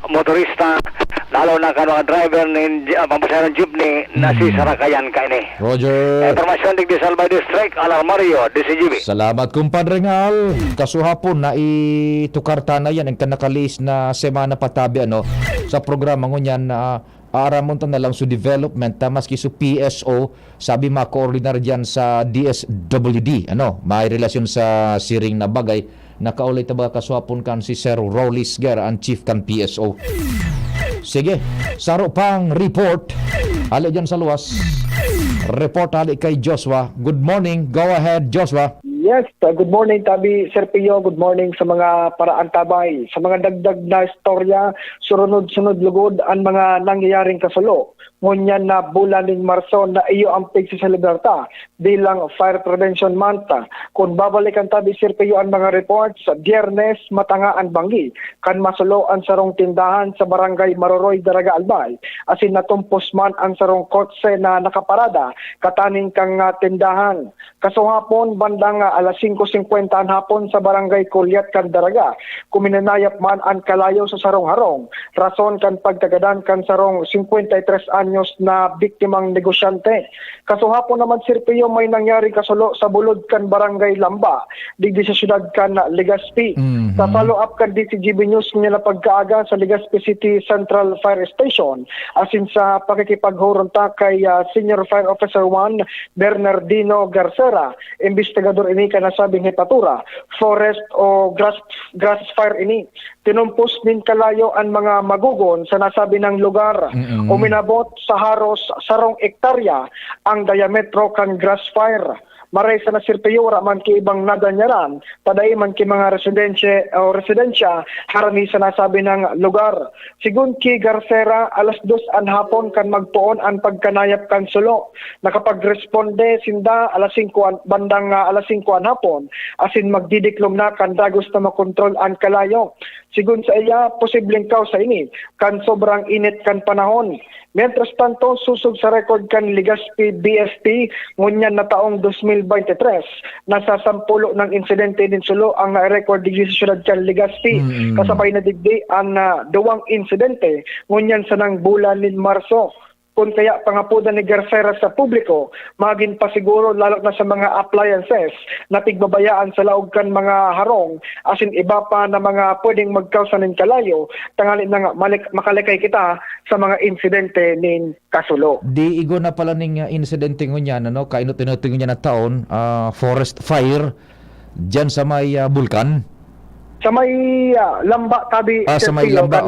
motorista lalo na kan mga driver ng pampasayang jeepney na si Sarakayan ka ini. Roger. Informasyon digdi sa Albay District, Alarmario, DCGB. Salamat kumpadre Ngal. Kasuhapon na itukarta na yan ang kanakalis na semana patabi sa programa ngunyan na aramon ta na lang sa development maski sa PSO sabi ma-coordinar diyan sa DSWD may relasyon sa siring na bagay nakaulit ba kasuhapon kan si Sir Rollis Ger ang chief kan PSO. Sige, saro pang report. Ali dyan sa luwas. Report ali kay Joshua. Good morning. Go ahead, Joshua. Yes, good morning Tabi Sir Pio. Good morning sa mga paraan tabay. Sa mga dagdag na istorya, sunod-sunod lugod ang mga nangyayaring kasulo. Ngunyan na bulan ng Marso na iyo ang pagsiselebrata bilang Fire Prevention Month. Kung babalikan Tabi Sir Pio ang mga reports, Biyernes matangaan banggi kan masulo ang sarong tindahan sa barangay Maroroy, Daraga, Albay. Asin natumpos man ang sarong kotse na nakaparada kataning kang tindahan. Kasuhapon bandang alas 5:50 hapon sa barangay Kulyat kan Daraga. Kuminanayap man ang kalayo sa sarong harong. Rason kan pagtagadan kan sarong 53 anyos na biktimang negosyante. Kasuhapon naman Sir Pio may nangyari kasulo sa bulod kan barangay Lamba digdi sa syudad kan Legazpi. Sa follow up kan DCGB News nila pagkaaga sa Legazpi City Central Fire Station asin sa pakikipaghuronta kay Senior Fire Officer 1 Bernardino Garcera, investigador ini ka nasabing hepatura, forest o grass fire ini. Tinumpos din kalayo ang mga magugon sa nasabi ng lugar. Uminabot sa haros sarong ektarya ang diametro kan grass fire. Maray sa nasirpiyura man ki ibang nadanyaran, paday man ki mga residensya harani sa nasabi ng lugar. Sigun ki Garcera, alas 2 an hapon kan magtuon ang pagkanayap kan sulo. Nakapagresponde sinda alas 5 bandang alas 5 an hapon, asin magdidiklom na kan dagos na makontrol ang kalayo. Sigun sa iya, posibleng kausa ini, kan sobrang init kan panahon. Mientras tanto, susog sa record kan Legazpi BFP, ngunyan na taong 2023, nasa 10 ng insidente din sulo ang record digdi sa syudad kan Legazpi. Kasabay na digdi ang 2 insidente, ngunyan sa nang bulan ni Marso. Kung kaya pangapudan ni Garcera sa publiko, maging pasiguro lalo na sa mga appliances na tigbabayaan sa laog kan mga harong, asin iba pa na mga pwedeng magkausan ng kalayo, tangali na makalikay kita sa mga insidente nin kasulo. Di igo na pala ning insidente ngunyan, kainot-inot ngunyan na taon, forest fire, dyan sa may bulkan. Sa may Lamba Tabi sa may Lamba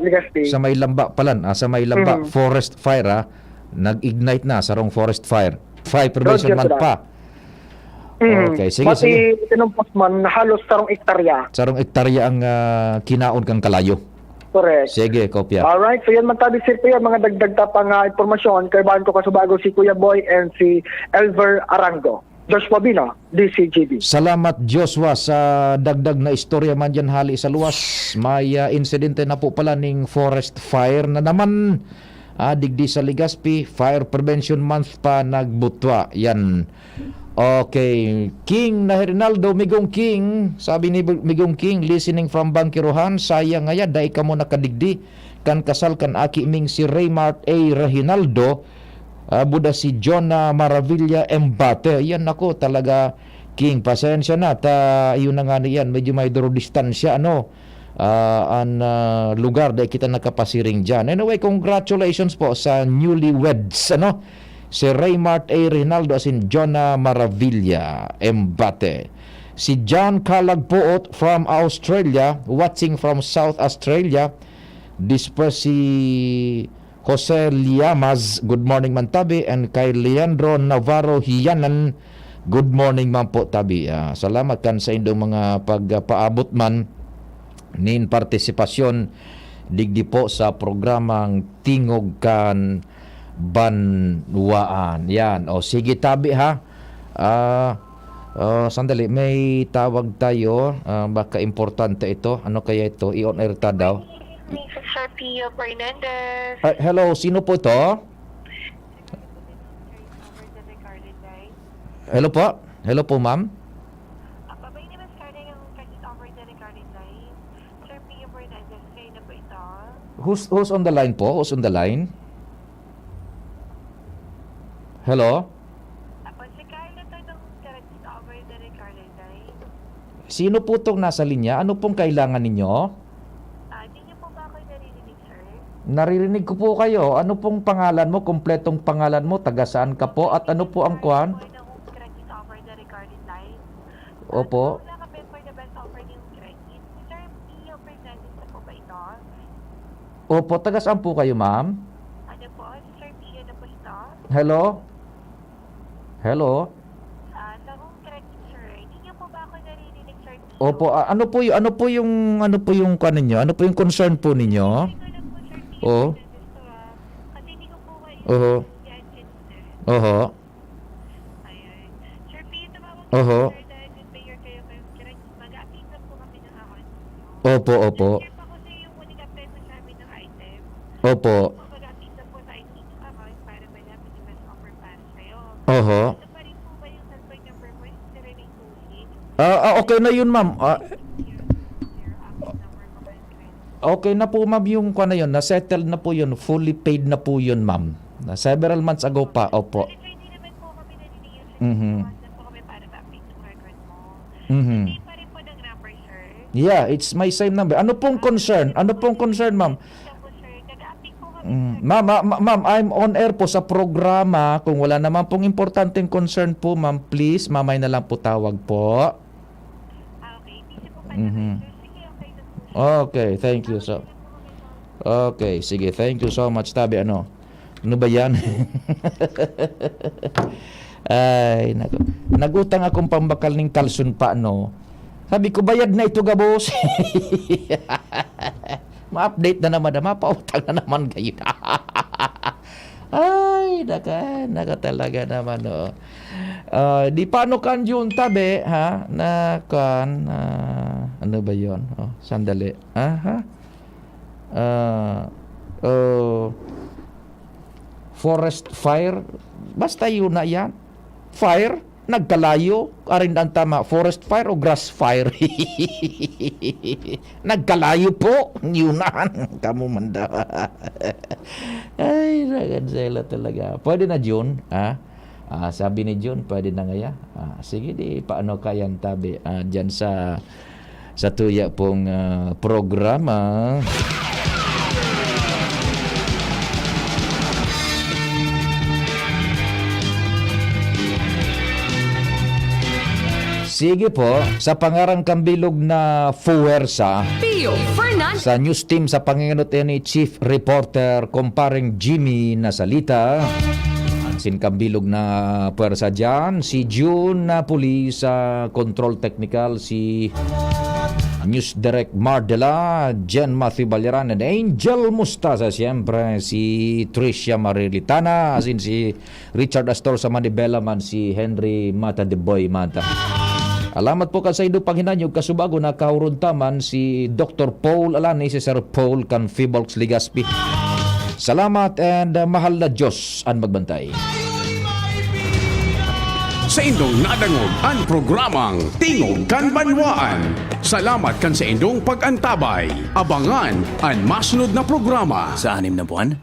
Legazpi. Sa may Lamba palan, sa may Lamba forest fire nag-ignite na sarong forest fire. Fire prevention man pa. Okay, sige. Tinumpos man halos sarong ektarya. Sarong ektarya ang kinaon kang kalayo. Correct. Sige, kopya. Alright, so yan man Tabi Sir Pio, mga dagdag tapang impormasyon kay bahan ko kasubago si Kuya Boy and si Elver Arango. Joshua Bina, DCGB. Salamat Joshua sa dagdag na istorya man dyan hali sa luwas. May insidente na po pala ning forest fire na naman digdi sa Legazpi. Fire Prevention Month pa nagbutwa. Yan. Okay. King na Rinaldo, Migong King. Sabi ni Migong King, listening from Bangkirohan. Sayang nga yan, dahil ka mo nakadigdi. kan kasal kan aki ming si Raymart A. Reginaldo, buda si Jonah Maravilla Embate. Yan ako talaga, King, pasensya na. Yun na nga yan, medyo may duro distansya, lugar dahil kita nakapasiring dyan. Anyway, congratulations po sa newlyweds, si Raymart A. Reginaldo as in Jonah Maravilla Embate. Si John Kalagpoot from Australia, watching from South Australia. Disperse si Jose Liamas, good morning man tabi, and kay Leandro Navarro Hiyanan, good morning man po tabi. Salamat kan sa indong mga pagpaabot man nin partisipasyon digdi po sa programang Tingog kan Banwaan. Yan, sige tabi ha. Sandali, may tawag tayo. Baka importante ito. Ano kaya ito? I-on air ta daw. Sir Pio Fernandez. Hello, sino po ito? Hello po? Hello po, ma'am? Who's on the line po? Who's on the line? Hello? Sino po itong nasa linya? Ano pong kailangan ninyo? Hindi niyo po ba ako naririnig, sir? Naririnig ko po kayo. Ano pong pangalan mo? Kompletong pangalan mo? Taga saan ka po? At ano po ang kuhan? Opo. Opo, taga saan po kayo, ma'am? Ano po? Sir Pio na po ito? Hello? Hello? Opo, ano po yung kanin niyo? Ano po yung concern po ninyo? Oo. Oho. Oho. Oho. Opo, opo. Opo. Oho. Okay na yun, ma'am. Okay na po, ma'am, yung na yun. Na-settled na po yun. Fully paid na po yun, ma'am. Several months ago pa. Opo. Yeah, it's my same number. Ano pong concern? Ano pong concern, ma'am? Ma'am, I'm on air po sa programa. Kung wala naman pong importanteng concern po, ma'am, please, mamay na lang po tawag po. Okay, thank you so. Okay, sige, thank you so much, tabi. Ano ba yan? Ay, nagutang akong pambakal ng kalsun pa, sabi ko, bayad na ito, gabos. Ma-update na naman, mapautang na naman kayo. Ay, naka talaga naman, di paano kan yun, tabi, ha? Ano ba yun? Sandali. Forest fire. Basta yun na yan. Fire. Nagkalayo. Arin ang tama. Forest fire o grass fire? Nagkalayo po. Yun na. Kamu manda. Ay, nagansela talaga. Pwede na June, ha? Sabi ni June, pwede na ngaya. Sige, di paano kayang tabi dyan sa tuya pong programa. Sige po, sa pangarang kambilog na fuwersa sa news team sa panginganot ni Chief Reporter Comparing Jimmy Nasalita. Sin kambilog na puwersa dyan, si June Napoli sa Control Technical, si News Direct Mardela, Jen Matthew Balyaran, and Angel Mustasa, siyempre si Tricia Marilitana, asin si Richard Astor sa Manibela man, si Henry Mata de Boy Mata. Alamat po ka sa ido panghinanyog kasubago na kauruntaman si Dr. Paul Alani, si Sir Paul kan Fibolks Ligaspi. Salamat and mahal na Diyos ang magbantay. sa indong nadangog ang programang Tingog kan Banwaan. Salamat kan sa indong pag-antabay. Abangan ang masunod na programa. Sa 6 na buwan,